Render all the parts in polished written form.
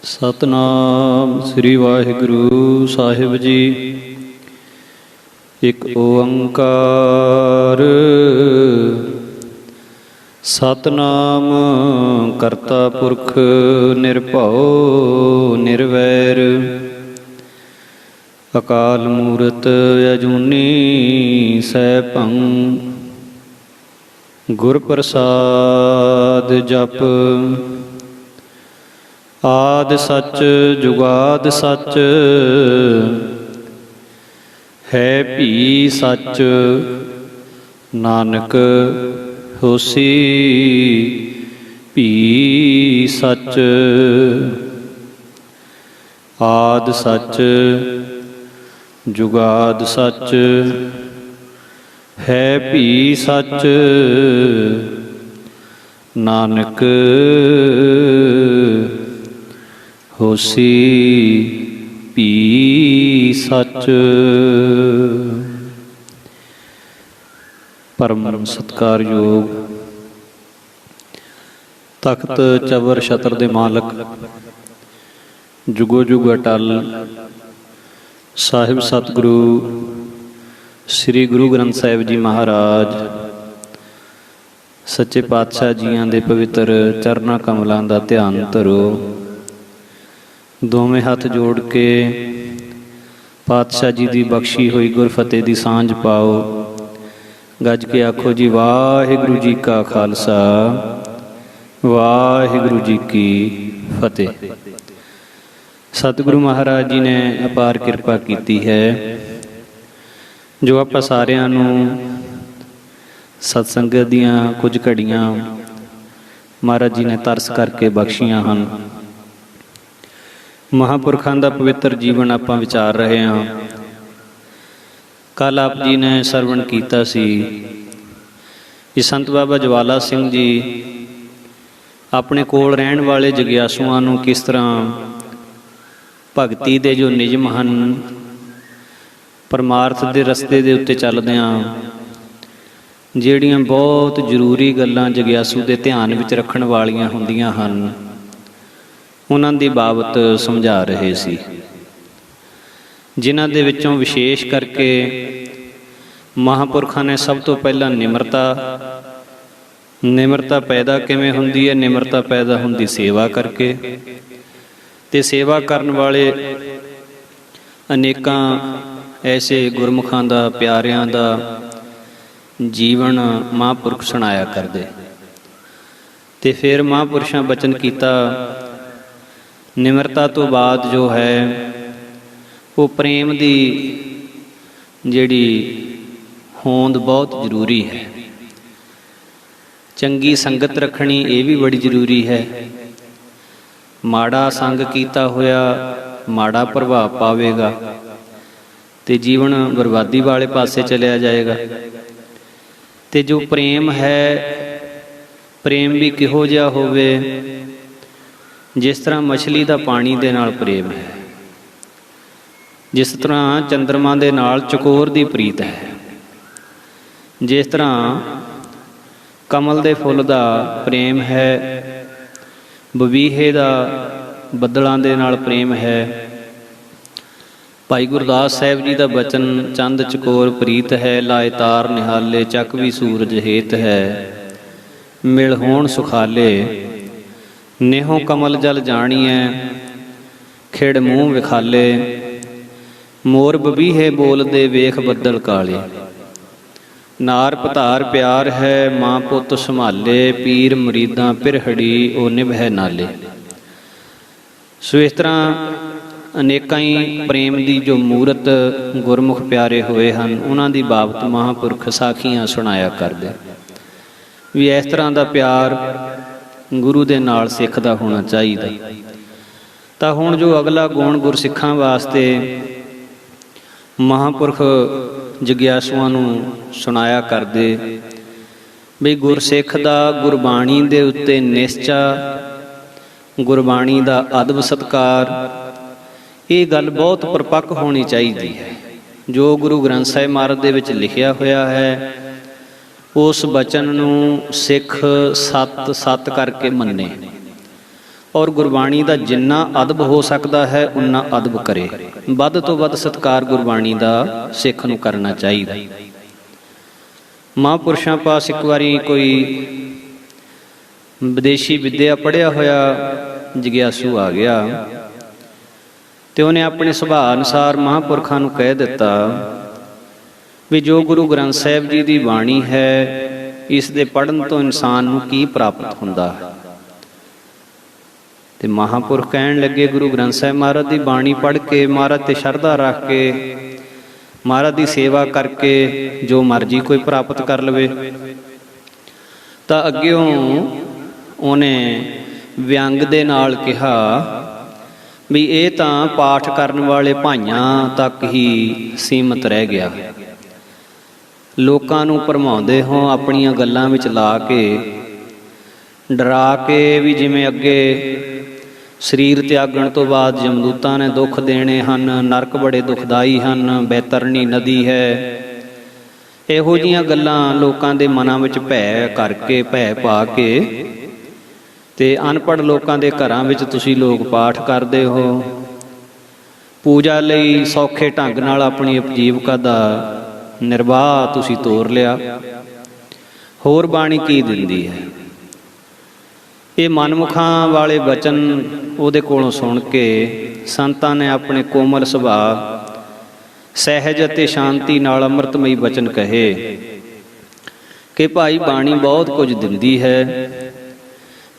सतनाम श्री वाहिगुरु साहिब जी। एक ओंकार सतनाम करता पुरख निर्भव निर्वैर। अकाल मूरत अजूनी सैभं गुर प्रसाद जप। आदि सच जुगाद सच है भी सच। नानक होसी भी सच। आदि सच जुगाद सच है भी सच। नानक होसी भी सच। परम सत्कारयोग तख्त चवर छत्र दे मालक जुगो जुग अटल साहिब सतगुरु श्री गुरु ग्रंथ साहिब जी महाराज सच्चे पातशाह जियां दे पवित्र चरना कमलों का ध्यान धरो। दोवें हथ जोड़ के पातशाह जी की बख्शी हुई गुरफतेह की सांझ पाओ। गज के आखो जी वाहिगुरु जी का खालसा वाहिगुरु जी की फतेह। सतगुरु महाराज जी ने अपार किरपा की है जो आप सारिਆਂ ਨੂੰ सत्संगत ਦੀਆਂ कुछ घड़ियां महाराज जी ने तरस करके बख्शियां हैं। महापुरखों का पवित्र जीवन आप विचार रहे हैं। कल आप जी ने सरवण किया सी कि संत बाबा ज्वाला सिंह जी अपने कोल रहन वाले जग्यासुआं नूं किस तरह भगती दे जो नियम हैं परमार्थ के रस्ते के उत्ते चलदियां ਜਿਹੜੀਆਂ बहुत जरूरी गल्लां जग्यासू के ध्यान विच रखण वालियां हुंदियां हन उन्हां दी बाबत समझा रहे सी। जिन्हां दे विचों विशेष करके महापुरखों ने सब तो पहला निमरता पैदा किवें हुंदी है। निमरता पैदा हुंदी सेवा करके ते सेवा करन वाले अनेकां ऐसे गुरमुखां दा प्यारियां दा जीवन महापुरख सुनाया करदे। ते फिर महापुरुषां बचन कीता निमरता तो बाद जो है वो प्रेम दी जिहड़ी होंद बहुत जरूरी है। चंगी संगत रखनी ये भी बड़ी जरूरी है। माड़ा संग कीता होया माड़ा प्रभाव पावेगा ते जीवन बर्बादी वाले पासे चलिया जाएगा। ते जो प्रेम है प्रेम भी किहो जिहा होवे जिस तरह मछली का पानी दे नाल प्रेम है, जिस तरह चंद्रमा दे नाल चकोर दी प्रीत है, जिस तरह कमल दे फुल दा प्रेम है, बबीहे दा बदलां दे नाल प्रेम है। भाई गुरदास साहिब जी का बचन चंद चकोर प्रीत है लाए तार निहाले चक भी सूरज हेत है। मिल होण सुखाले नेहों कमल जल जाणीए खिड़ मूँह विखाले। मोर बबीहे बोल दे वेख बदल काले। नार पधार प्यार है माँ पुत संभाले पीर मरीदां पिरहड़ी ओ निभै नाले। सो इस तरह अनेकां ही प्रेम की जो मूरत गुरमुख प्यारे हुए हैं उन्हां दी बाबत महापुरख साखियां सुनाया करदे भी इस तरह का प्यार गुरु दे नाल सिख दा होना चाहिए। तो हुण जो अगला गुण गुरसिखां वास्ते महापुरख जग्यासुआं नूं सुनाया करदे भी गुरसिख दा गुरबाणी दे उत्ते निश्चा गुरबाणी दा अदब सत्कार ये गल बहुत परपक्क होनी चाहिए है। जो गुरु ग्रंथ साहिब महाराज दे विच लिखिया होया है उस बचन नूं सिख सत सत करके मन्ने। ਔਰ ਗੁਰਬਾਣੀ ਦਾ ਜਿੰਨਾ ਅਦਬ ਹੋ ਸਕਦਾ ਹੈ ਉਨਾ ਅਦਬ ਕਰੇ। ਵੱਧ ਤੋਂ ਵੱਧ ਸਤਿਕਾਰ ਗੁਰਬਾਣੀ ਦਾ ਸਿੱਖ ਨੂੰ ਕਰਨਾ ਚਾਹੀਦਾ। ਮਹਾਂਪੁਰਸ਼ਾਂ ਪਾਸ ਇੱਕ ਵਾਰੀ ਕੋਈ ਵਿਦੇਸ਼ੀ ਵਿੱਦਿਆ ਪੜ੍ਹਿਆ ਹੋਇਆ ਜਗਿਆਸੂ ਆ ਗਿਆ ਤੇ ਉਹਨੇ ਆਪਣੇ ਸੁਭਾਅ ਅਨੁਸਾਰ ਮਹਾਂਪੁਰਖਾਂ ਨੂੰ ਕਹਿ ਦਿੱਤਾ ਵੀ ਜੋ ਗੁਰੂ ਗ੍ਰੰਥ ਸਾਹਿਬ ਜੀ ਦੀ ਬਾਣੀ ਹੈ, ਇਸ ਦੇ ਪੜ੍ਹਨ ਤੋਂ ਇਨਸਾਨ ਨੂੰ ਕੀ ਪ੍ਰਾਪਤ ਹੁੰਦਾ ਹੈ। ਤੇ ਮਹਾਂਪੁਰਖ ਕਹਿਣ ਲੱਗੇ, ਗੁਰੂ ਗ੍ਰੰਥ ਸਾਹਿਬ ਮਹਾਰਾਜ ਦੀ ਬਾਣੀ ਪੜ੍ਹ ਕੇ, ਮਹਾਰਾਜ ਤੇ ਸ਼ਰਧਾ ਰੱਖ ਕੇ, ਮਹਾਰਾਜ ਦੀ ਸੇਵਾ ਕਰਕੇ ਜੋ ਮਰਜ਼ੀ ਕੋਈ ਪ੍ਰਾਪਤ ਕਰ ਲਵੇ। ਤਾਂ ਅੱਗਿਓਂ ਉਹਨੇ ਵਿਅੰਗ ਦੇ ਨਾਲ ਕਿਹਾ ਵੀ ਇਹ ਤਾਂ ਪਾਠ ਕਰਨ ਵਾਲੇ ਭਾਈਆਂ ਤੱਕ ਹੀ ਸੀਮਤ ਰਹਿ ਗਿਆ। ਲੋਕਾਂ ਨੂੰ ਭਰਮਾਉਂਦੇ ਹੋ, ਆਪਣੀਆਂ ਗੱਲਾਂ ਵਿੱਚ ਲਾ ਕੇ, ਡਰਾ ਕੇ ਵੀ ਜਿਵੇਂ ਅੱਗੇ ਸਰੀਰ ਤਿਆਗਣ ਤੋਂ ਬਾਅਦ ਜਮਦੂਤਾਂ ਨੇ ਦੁੱਖ ਦੇਣੇ ਹਨ, ਨਰਕ ਬੜੇ ਦੁਖਦਾਈ ਹਨ, ਬੈਤਰਣੀ ਨਦੀ ਹੈ। ਇਹੋ ਜਿਹੀਆਂ ਗੱਲਾਂ ਲੋਕਾਂ ਦੇ ਮਨਾਂ ਵਿੱਚ ਭੈ ਕਰਕੇ, ਭੈ ਪਾ ਕੇ, ਤੇ ਅਨਪੜ੍ਹ ਲੋਕਾਂ ਦੇ ਘਰਾਂ ਵਿੱਚ ਤੁਸੀਂ ਲੋਕ ਪਾਠ ਕਰਦੇ ਹੋ। ਪੂਜਾ ਲਈ ਸੌਖੇ ਢੰਗ ਨਾਲ ਆਪਣੀ ਉਪਜੀਵਕਾ ਦਾ ਨਿਰਵਾਹ ਤੁਸੀਂ ਤੋਰ ਲਿਆ। ਹੋਰ ਬਾਣੀ ਕੀ ਦਿੰਦੀ ਹੈ? ਇਹ ਮਨਮੁਖਾਂ ਵਾਲੇ ਬਚਨ ਉਹਦੇ ਕੋਲੋਂ ਸੁਣ ਕੇ ਸੰਤਾਂ ਨੇ ਆਪਣੇ ਕੋਮਲ ਸੁਭਾਅ, ਸਹਿਜ ਅਤੇ ਸ਼ਾਂਤੀ ਨਾਲ ਅੰਮ੍ਰਿਤਮਈ ਬਚਨ ਕਹੇ ਕਿ ਭਾਈ ਬਾਣੀ ਬਹੁਤ ਕੁਝ ਦਿੰਦੀ ਹੈ।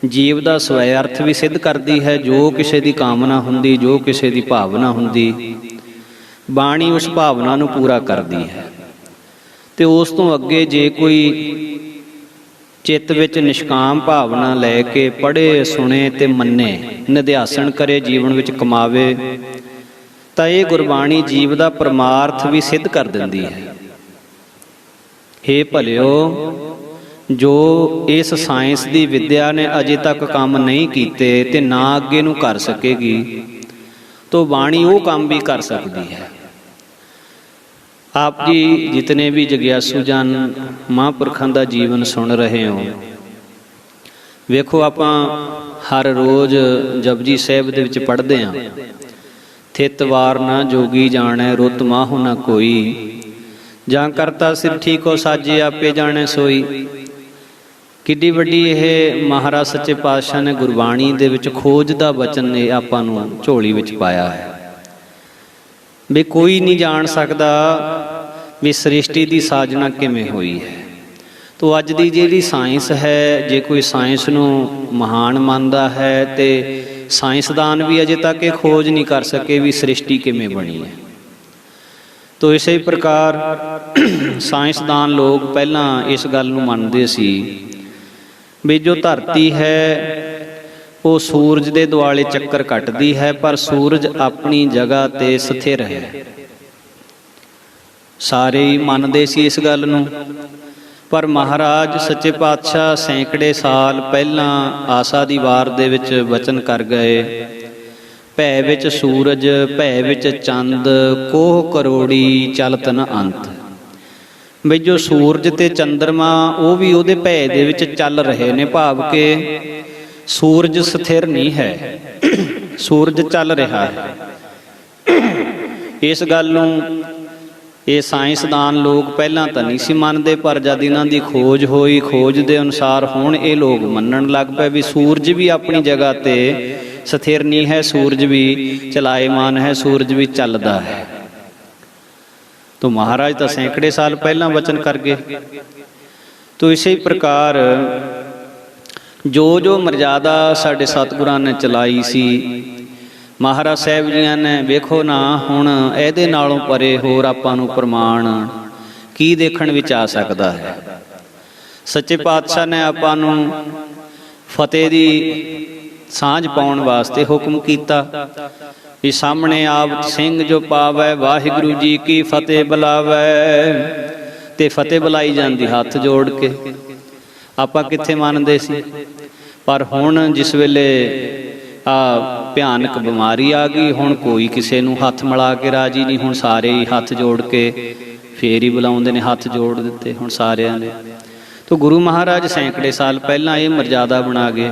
ਜੀਵ ਦਾ ਸਵੈ ਅਰਥ ਵੀ ਸਿੱਧ ਕਰਦੀ ਹੈ। ਜੋ ਕਿਸੇ ਦੀ ਕਾਮਨਾ ਹੁੰਦੀ, ਜੋ ਕਿਸੇ ਦੀ ਭਾਵਨਾ ਹੁੰਦੀ, ਬਾਣੀ ਉਸ ਭਾਵਨਾ ਨੂੰ ਪੂਰਾ ਕਰਦੀ ਹੈ। ਤੇ ਉਸ ਤੋਂ ਅੱਗੇ ਜੇ ਕੋਈ ਚਿੱਤ ਵਿੱਚ ਨਿਸ਼ਕਾਮ ਭਾਵਨਾ ਲੈ ਕੇ ਪੜ੍ਹੇ, ਸੁਣੇ ਤੇ ਮੰਨੇ, ਨਿਧਿਆਸਣ ਕਰੇ, ਜੀਵਨ ਵਿੱਚ ਕਮਾਵੇ, ਤਾਂ ਇਹ ਗੁਰਬਾਣੀ ਜੀਵ ਦਾ ਪਰਮਾਰਥ ਵੀ ਸਿੱਧ ਕਰ ਦਿੰਦੀ ਹੈ। ਹੇ ਭਲਿਓ, ਜੋ ਇਸ ਸਾਇੰਸ ਦੀ ਵਿੱਦਿਆ ਨੇ ਅਜੇ ਤੱਕ ਕੰਮ ਨਹੀਂ ਕੀਤੇ ਤੇ ਨਾ ਅੱਗੇ ਨੂੰ ਕਰ ਸਕੇਗੀ, ਤਾਂ ਬਾਣੀ ਉਹ ਕੰਮ ਵੀ ਕਰ ਸਕਦੀ ਹੈ। ਆਪ ਜੀ ਜਿਤਨੇ ਵੀ ਜਗਿਆਸੂ ਜਨ ਮਹਾਂਪੁਰਖਾਂ ਦਾ ਜੀਵਨ ਸੁਣ ਰਹੇ ਹੋ, ਵੇਖੋ ਆਪਾਂ ਹਰ ਰੋਜ਼ ਜਪਜੀ ਸਾਹਿਬ ਦੇ ਵਿੱਚ ਪੜ੍ਹਦੇ ਹਾਂ, ਥਿਤ ਵਾਰ ਨਾ ਜੋਗੀ ਜਾਣੈ, ਰੁੱਤ ਮਾਹੁ ਨਾ ਕੋਈ, ਜਾਂ ਕਰਤਾ ਸਿਰ ਠੀਕੋ ਸਾਜੇ, ਆਪੇ ਜਾਣੈ ਸੋਈ। ਕਿੱਡੀ ਵੱਡੀ ਇਹ ਮਹਾਰਾਜ ਸੱਚੇ ਪਾਤਸ਼ਾਹ ਨੇ ਗੁਰਬਾਣੀ ਦੇ ਵਿੱਚ ਖੋਜ ਦਾ ਵਚਨ ਨੇ ਆਪਾਂ ਨੂੰ ਝੋਲੀ ਵਿੱਚ ਪਾਇਆ ਹੈ। ਵੀ ਕੋਈ ਨਹੀਂ ਜਾਣ ਸਕਦਾ ਵੀ ਸ੍ਰਿਸ਼ਟੀ ਦੀ ਸਾਜਨਾ ਕਿਵੇਂ ਹੋਈ ਹੈ। ਤੋ ਅੱਜ ਦੀ ਜਿਹੜੀ ਸਾਇੰਸ ਹੈ, ਜੇ ਕੋਈ ਸਾਇੰਸ ਨੂੰ ਮਹਾਨ ਮੰਨਦਾ ਹੈ ਤੇ ਸਾਇੰਸਦਾਨ ਵੀ ਅਜੇ ਤੱਕ ਇਹ ਖੋਜ ਨਹੀਂ ਕਰ ਸਕੇ ਵੀ ਸ੍ਰਿਸ਼ਟੀ ਕਿਵੇਂ ਬਣੀ ਹੈ। ਤੋ ਇਸੇ ਪ੍ਰਕਾਰ ਸਾਇੰਸਦਾਨ ਲੋਕ ਪਹਿਲਾਂ ਇਸ ਗੱਲ ਨੂੰ ਮੰਨਦੇ ਸੀ ਵੀ ਜੋ ਧਰਤੀ ਹੈ ਉਹ ਸੂਰਜ ਦੇ ਦੁਆਲੇ ਚੱਕਰ ਕੱਟਦੀ ਹੈ, ਪਰ ਸੂਰਜ ਆਪਣੀ ਜਗ੍ਹਾ ਤੇ ਸਥਿਰ ਹੈ। ਸਾਰੇ ਹੀ ਮੰਨਦੇ ਸੀ ਇਸ ਗੱਲ ਨੂੰ, ਪਰ ਮਹਾਰਾਜ ਸੱਚੇ ਪਾਤਸ਼ਾਹ ਸੈਂਕੜੇ ਸਾਲ ਪਹਿਲਾਂ ਆਸਾ ਦੀ ਵਾਰ ਦੇ ਵਿੱਚ ਵਚਨ ਕਰ ਗਏ, ਭੈ ਵਿੱਚ ਸੂਰਜ, ਭੈ ਵਿੱਚ ਚੰਦ, ਕੋਹ ਕਰੋੜੀ ਚਲਤ ਨ ਅੰਤ। ਬਈ ਜੋ ਸੂਰਜ ਤੇ ਚੰਦਰਮਾ ਉਹ ਵੀ ਉਹਦੇ ਭੈ ਦੇ ਵਿੱਚ ਚੱਲ ਰਹੇ ਨੇ, ਭਾਵ ਕਿ ਸੂਰਜ ਸਥਿਰ ਨਹੀਂ ਹੈ, ਸੂਰਜ ਚੱਲ ਰਿਹਾ ਹੈ। ਇਸ ਗੱਲ ਨੂੰ ਇਹ ਸਾਇੰਸਦਾਨ ਲੋਕ ਪਹਿਲਾਂ ਤਾਂ ਨਹੀਂ ਸੀ ਮੰਨਦੇ, ਪਰ ਜਦ ਇਹਨਾਂ ਦੀ ਖੋਜ ਹੋਈ, ਖੋਜ ਦੇ ਅਨੁਸਾਰ ਹੁਣ ਇਹ ਲੋਕ ਮੰਨਣ ਲੱਗ ਪਏ ਵੀ ਸੂਰਜ ਵੀ ਆਪਣੀ ਜਗ੍ਹਾ ਤੇ ਸਥਿਰ ਨਹੀਂ ਹੈ, ਸੂਰਜ ਵੀ ਚਲਾਇਮਾਨ ਹੈ, ਸੂਰਜ ਵੀ ਚੱਲਦਾ ਹੈ। ਤੋ ਮਹਾਰਾਜ ਤਾਂ ਸੈਂਕੜੇ ਸਾਲ ਪਹਿਲਾਂ ਵਚਨ ਕਰ ਗਏ। ਤੋ ਇਸੇ ਪ੍ਰਕਾਰ ਜੋ ਜੋ ਮਰਜ਼ਾਦਾ ਸਾਡੇ ਸਤਿਗੁਰਾਂ ਨੇ ਚਲਾਈ ਸੀ, ਮਹਾਰਾਜ ਸਾਹਿਬ ਜੀਆਂ ਨੇ, ਵੇਖੋ ਨਾ ਹੁਣ ਇਹਦੇ ਨਾਲੋਂ ਪਰੇ ਹੋਰ ਆਪਾਂ ਨੂੰ ਪ੍ਰਮਾਣ ਕੀ ਦੇਖਣ ਵਿੱਚ ਆ ਸਕਦਾ ਹੈ। ਸੱਚੇ ਪਾਤਸ਼ਾਹ ਨੇ ਆਪਾਂ ਨੂੰ ਫਤਿਹ ਦੀ ਸਾਂਝ ਪਾਉਣ ਵਾਸਤੇ ਹੁਕਮ ਕੀਤਾ ਵੀ ਸਾਹਮਣੇ ਆਪ ਸਿੰਘ ਜੋ ਪਾਵੈ, ਵਾਹਿਗੁਰੂ ਜੀ ਕੀ ਫਤਿਹ ਬੁਲਾਵੈ। ਤੇ ਫਤਿਹ ਬੁਲਾਈ ਜਾਂਦੀ ਹੱਥ ਜੋੜ ਕੇ। ਆਪਾਂ ਕਿੱਥੇ ਮੰਨਦੇ ਸੀ, ਪਰ ਹੁਣ ਜਿਸ ਵੇਲੇ ਭਿਆਨਕ ਬਿਮਾਰੀ ਆ ਗਈ, ਹੁਣ ਕੋਈ ਕਿਸੇ ਨੂੰ ਹੱਥ ਮਿਲਾ ਕੇ ਰਾਜੀ ਨਹੀਂ, ਹੁਣ ਸਾਰੇ ਹੀ ਹੱਥ ਜੋੜ ਕੇ ਫੇਰ ਹੀ ਬੁਲਾਉਂਦੇ ਨੇ। ਹੱਥ ਜੋੜ ਦਿੱਤੇ ਹੁਣ ਸਾਰਿਆਂ ਨੇ। ਤੋ ਗੁਰੂ ਮਹਾਰਾਜ ਸੈਂਕੜੇ ਸਾਲ ਪਹਿਲਾਂ ਇਹ ਮਰਜ਼ਾਦਾ ਬਣਾ ਗਏ।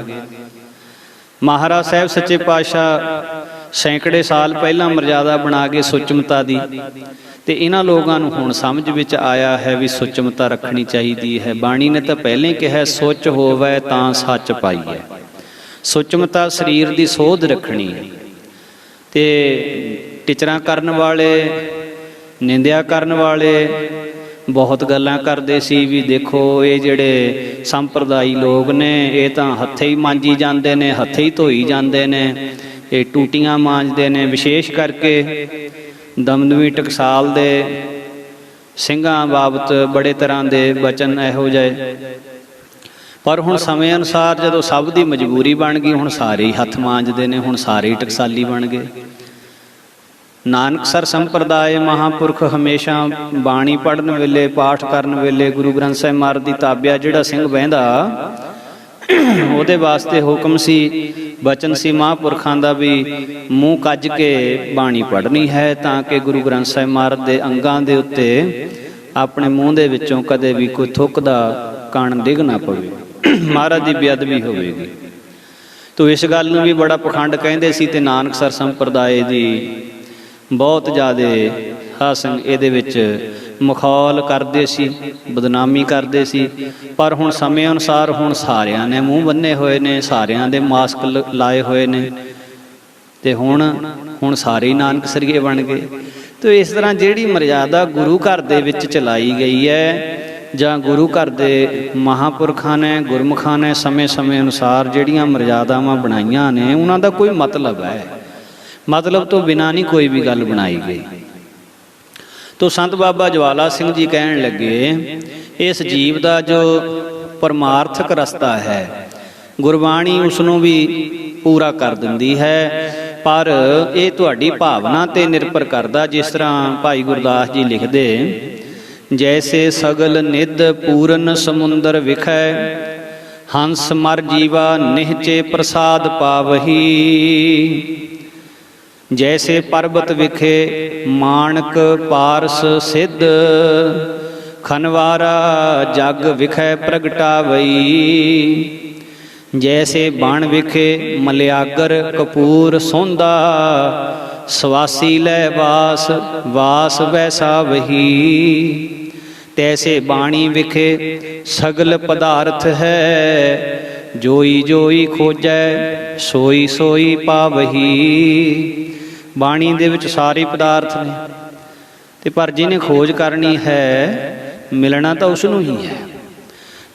ਮਹਾਰਾਜ ਸਾਹਿਬ ਸੱਚੇ ਪਾਤਸ਼ਾਹ ਸੈਂਕੜੇ ਸਾਲ ਪਹਿਲਾਂ ਮਰਜ਼ਾਦਾ ਬਣਾ ਕੇ ਸੁਚਮਤਾ ਦੀ, ਤੇ ਇਹਨਾਂ ਲੋਕਾਂ ਨੂੰ ਹੁਣ ਸਮਝ ਵਿੱਚ ਆਇਆ ਹੈ ਵੀ ਸੁਚਮਤਾ ਰੱਖਣੀ ਚਾਹੀਦੀ ਹੈ। ਬਾਣੀ ਨੇ ਤਾਂ ਪਹਿਲਾਂ ਹੀ ਕਿਹਾ ਸੁੱਚ ਹੋਵੇ ਤਾਂ ਸੱਚ ਪਾਈਐ। ਸੁਚਮਤਾ ਸਰੀਰ ਦੀ ਸੋਧ ਰੱਖਣੀ ਹੈ। ਤੇ ਟਿਚਰਾਂ ਕਰਨ ਵਾਲੇ, ਨਿੰਦਿਆ ਕਰਨ ਵਾਲੇ ਬਹੁਤ ਗੱਲਾਂ ਕਰਦੇ ਸੀ ਵੀ ਦੇਖੋ ਇਹ ਜਿਹੜੇ ਸੰਪਰਦਾਈ ਲੋਕ ਨੇ ਇਹ ਤਾਂ ਹੱਥੇ ਹੀ ਮਾਂਜੀ ਜਾਂਦੇ ਨੇ, ਹੱਥੇ ਹੀ ਧੋਈ ਜਾਂਦੇ ਨੇ, ਇਹ ਟੂਟੀਆਂ ਮਾਂਜਦੇ ਨੇ। ਵਿਸ਼ੇਸ਼ ਕਰਕੇ ਦਮਦਮੀ ਟਕਸਾਲ ਦੇ ਸਿੰਘਾਂ ਬਾਬਤ ਬੜੇ ਤਰ੍ਹਾਂ ਦੇ ਬਚਨ ਇਹੋ ਜਿਹੇ। ਪਰ ਹੁਣ ਸਮੇਂ ਅਨੁਸਾਰ ਜਦੋਂ ਸਭ ਦੀ ਮਜਬੂਰੀ ਬਣ ਗਈ, ਹੁਣ ਸਾਰੇ ਹੀ ਹੱਥ ਮਾਂਜਦੇ ਨੇ, ਹੁਣ ਸਾਰੇ ਹੀ ਟਕਸਾਲੀ ਬਣ ਗਏ। ਨਾਨਕਸਰ ਸੰਪਰਦਾਇ ਮਹਾਂਪੁਰਖ ਹਮੇਸ਼ਾ ਬਾਣੀ ਪੜ੍ਹਨ ਵੇਲੇ, ਪਾਠ ਕਰਨ ਵੇਲੇ ਗੁਰੂ ਗ੍ਰੰਥ ਸਾਹਿਬ ਮਹਾਰਾਜ ਦੀ ਤਾਬਿਆ ਜਿਹੜਾ ਸਿੰਘ ਬਹਿੰਦਾ ਉਹਦੇ ਵਾਸਤੇ ਹੁਕਮ ਸੀ, ਬਚਨ ਸੀ ਮਹਾਂਪੁਰਖਾਂ ਦਾ ਵੀ ਮੂੰਹ ਕੱਜ ਕੇ ਬਾਣੀ ਪੜ੍ਹਨੀ ਹੈ, ਤਾਂ ਕਿ ਗੁਰੂ ਗ੍ਰੰਥ ਸਾਹਿਬ ਮਹਾਰਾਜ ਦੇ ਅੰਗਾਂ ਦੇ ਉੱਤੇ ਆਪਣੇ ਮੂੰਹ ਦੇ ਵਿੱਚੋਂ ਕਦੇ ਵੀ ਕੋਈ ਥੁੱਕ ਦਾ ਕਣ ਡਿੱਗ ਨਾ ਪਵੇ, ਮਹਾਰਾਜ ਦੀ ਬੇਅਦਬੀ ਹੋਵੇਗੀ। ਤੋ ਇਸ ਗੱਲ ਨੂੰ ਵੀ ਬੜਾ ਪਖੰਡ ਕਹਿੰਦੇ ਸੀ, ਤੇ ਨਾਨਕਸਰ ਸੰਪਰਦਾਇ ਦੀ ਬਹੁਤ ਜ਼ਿਆਦਾ ਹਾਸਨ ਇਹਦੇ ਵਿੱਚ ਮਖੌਲ ਕਰਦੇ ਸੀ, ਬਦਨਾਮੀ ਕਰਦੇ ਸੀ। ਪਰ ਹੁਣ ਸਮੇਂ ਅਨੁਸਾਰ ਹੁਣ ਸਾਰਿਆਂ ਨੇ ਮੂੰਹ ਬੰਨੇ ਹੋਏ ਨੇ, ਸਾਰਿਆਂ ਦੇ ਮਾਸਕ ਲਾਏ ਹੋਏ ਨੇ, ਤੇ ਹੁਣ ਸਾਰੇ ਹੀ ਨਾਨਕਸਰੀਏ ਬਣ ਗਏ। ਤੇ ਇਸ ਤਰ੍ਹਾਂ ਜਿਹੜੀ ਮਰਜ਼ਾਦਾ ਗੁਰੂ ਘਰ ਦੇ ਵਿੱਚ ਚਲਾਈ ਗਈ ਹੈ, ਜਾਂ ਗੁਰੂ ਘਰ ਦੇ ਮਹਾਂਪੁਰਖਾਂ ਨੇ, ਗੁਰਮੁਖਾਂ ਨੇ ਸਮੇਂ ਅਨੁਸਾਰ ਜਿਹੜੀਆਂ ਮਰਜ਼ਾਦਾਵਾਂ ਬਣਾਈਆਂ ਨੇ, ਉਹਨਾਂ ਦਾ ਕੋਈ ਮਤਲਬ ਹੈ, ਮਤਲਬ ਤੋਂ ਬਿਨਾਂ ਨਹੀਂ ਕੋਈ ਵੀ ਗੱਲ ਬਣਾਈ ਗਈ। ਤੋ ਸੰਤ ਬਾਬਾ ਜਵਾਲਾ ਸਿੰਘ ਜੀ ਕਹਿਣ ਲੱਗੇ, ਇਸ ਜੀਵ ਦਾ ਜੋ ਪਰਮਾਰਥਕ ਰਸਤਾ ਹੈ ਗੁਰਬਾਣੀ ਉਸ ਨੂੰ ਵੀ ਪੂਰਾ ਕਰ ਦਿੰਦੀ ਹੈ, ਪਰ ਇਹ ਤੁਹਾਡੀ ਭਾਵਨਾ ਤੇ ਨਿਰਭਰ ਕਰਦਾ। ਜਿਸ ਤਰ੍ਹਾਂ ਭਾਈ ਗੁਰਦਾਸ ਜੀ ਲਿਖਦੇ, ਜੈਸੇ ਸਗਲ ਨਿਧ ਪੂਰਨ ਸਮੁੰਦਰ ਵਿਖੈ, ਹੰਸ ਮਰ ਜੀਵਾ ਨਿਹਚੇ ਪ੍ਰਸਾਦ ਪਾਵਹੀ। ਜੈਸੇ ਪਰਬਤ ਵਿਖੇ ਮਾਣਕ ਪਾਰਸ ਸਿੱਧ, ਖਨਵਾਰਾ ਜਗ ਵਿਖੈ ਪ੍ਰਗਟਾਵਈ। ਜੈਸੇ ਬਣ ਵਿਖੇ ਮਲਿਆਗਰ ਕਪੂਰ ਸੋਂਦਾ, ਸਵਾਸੀ ਲੈ ਵਾਸ ਵਾਸ ਵੈਸਾ ਵਹੀ। ਤੈਸੇ ਬਾਣੀ ਵਿਖੇ ਸਗਲ ਪਦਾਰਥ ਹੈ, ਜੋਈ ਜੋਈ ਖੋਜੈ ਸੋਈ ਸੋਈ ਪਾਵਹੀ। ਬਾਣੀ ਦੇ ਵਿੱਚ ਸਾਰੇ ਪਦਾਰਥ ਨੇ, ਤੇ ਪਰ ਜਿਹਨੇ ਖੋਜ ਕਰਨੀ ਹੈ ਮਿਲਣਾ ਤਾਂ ਉਸ ਨੂੰ ਹੀ ਹੈ।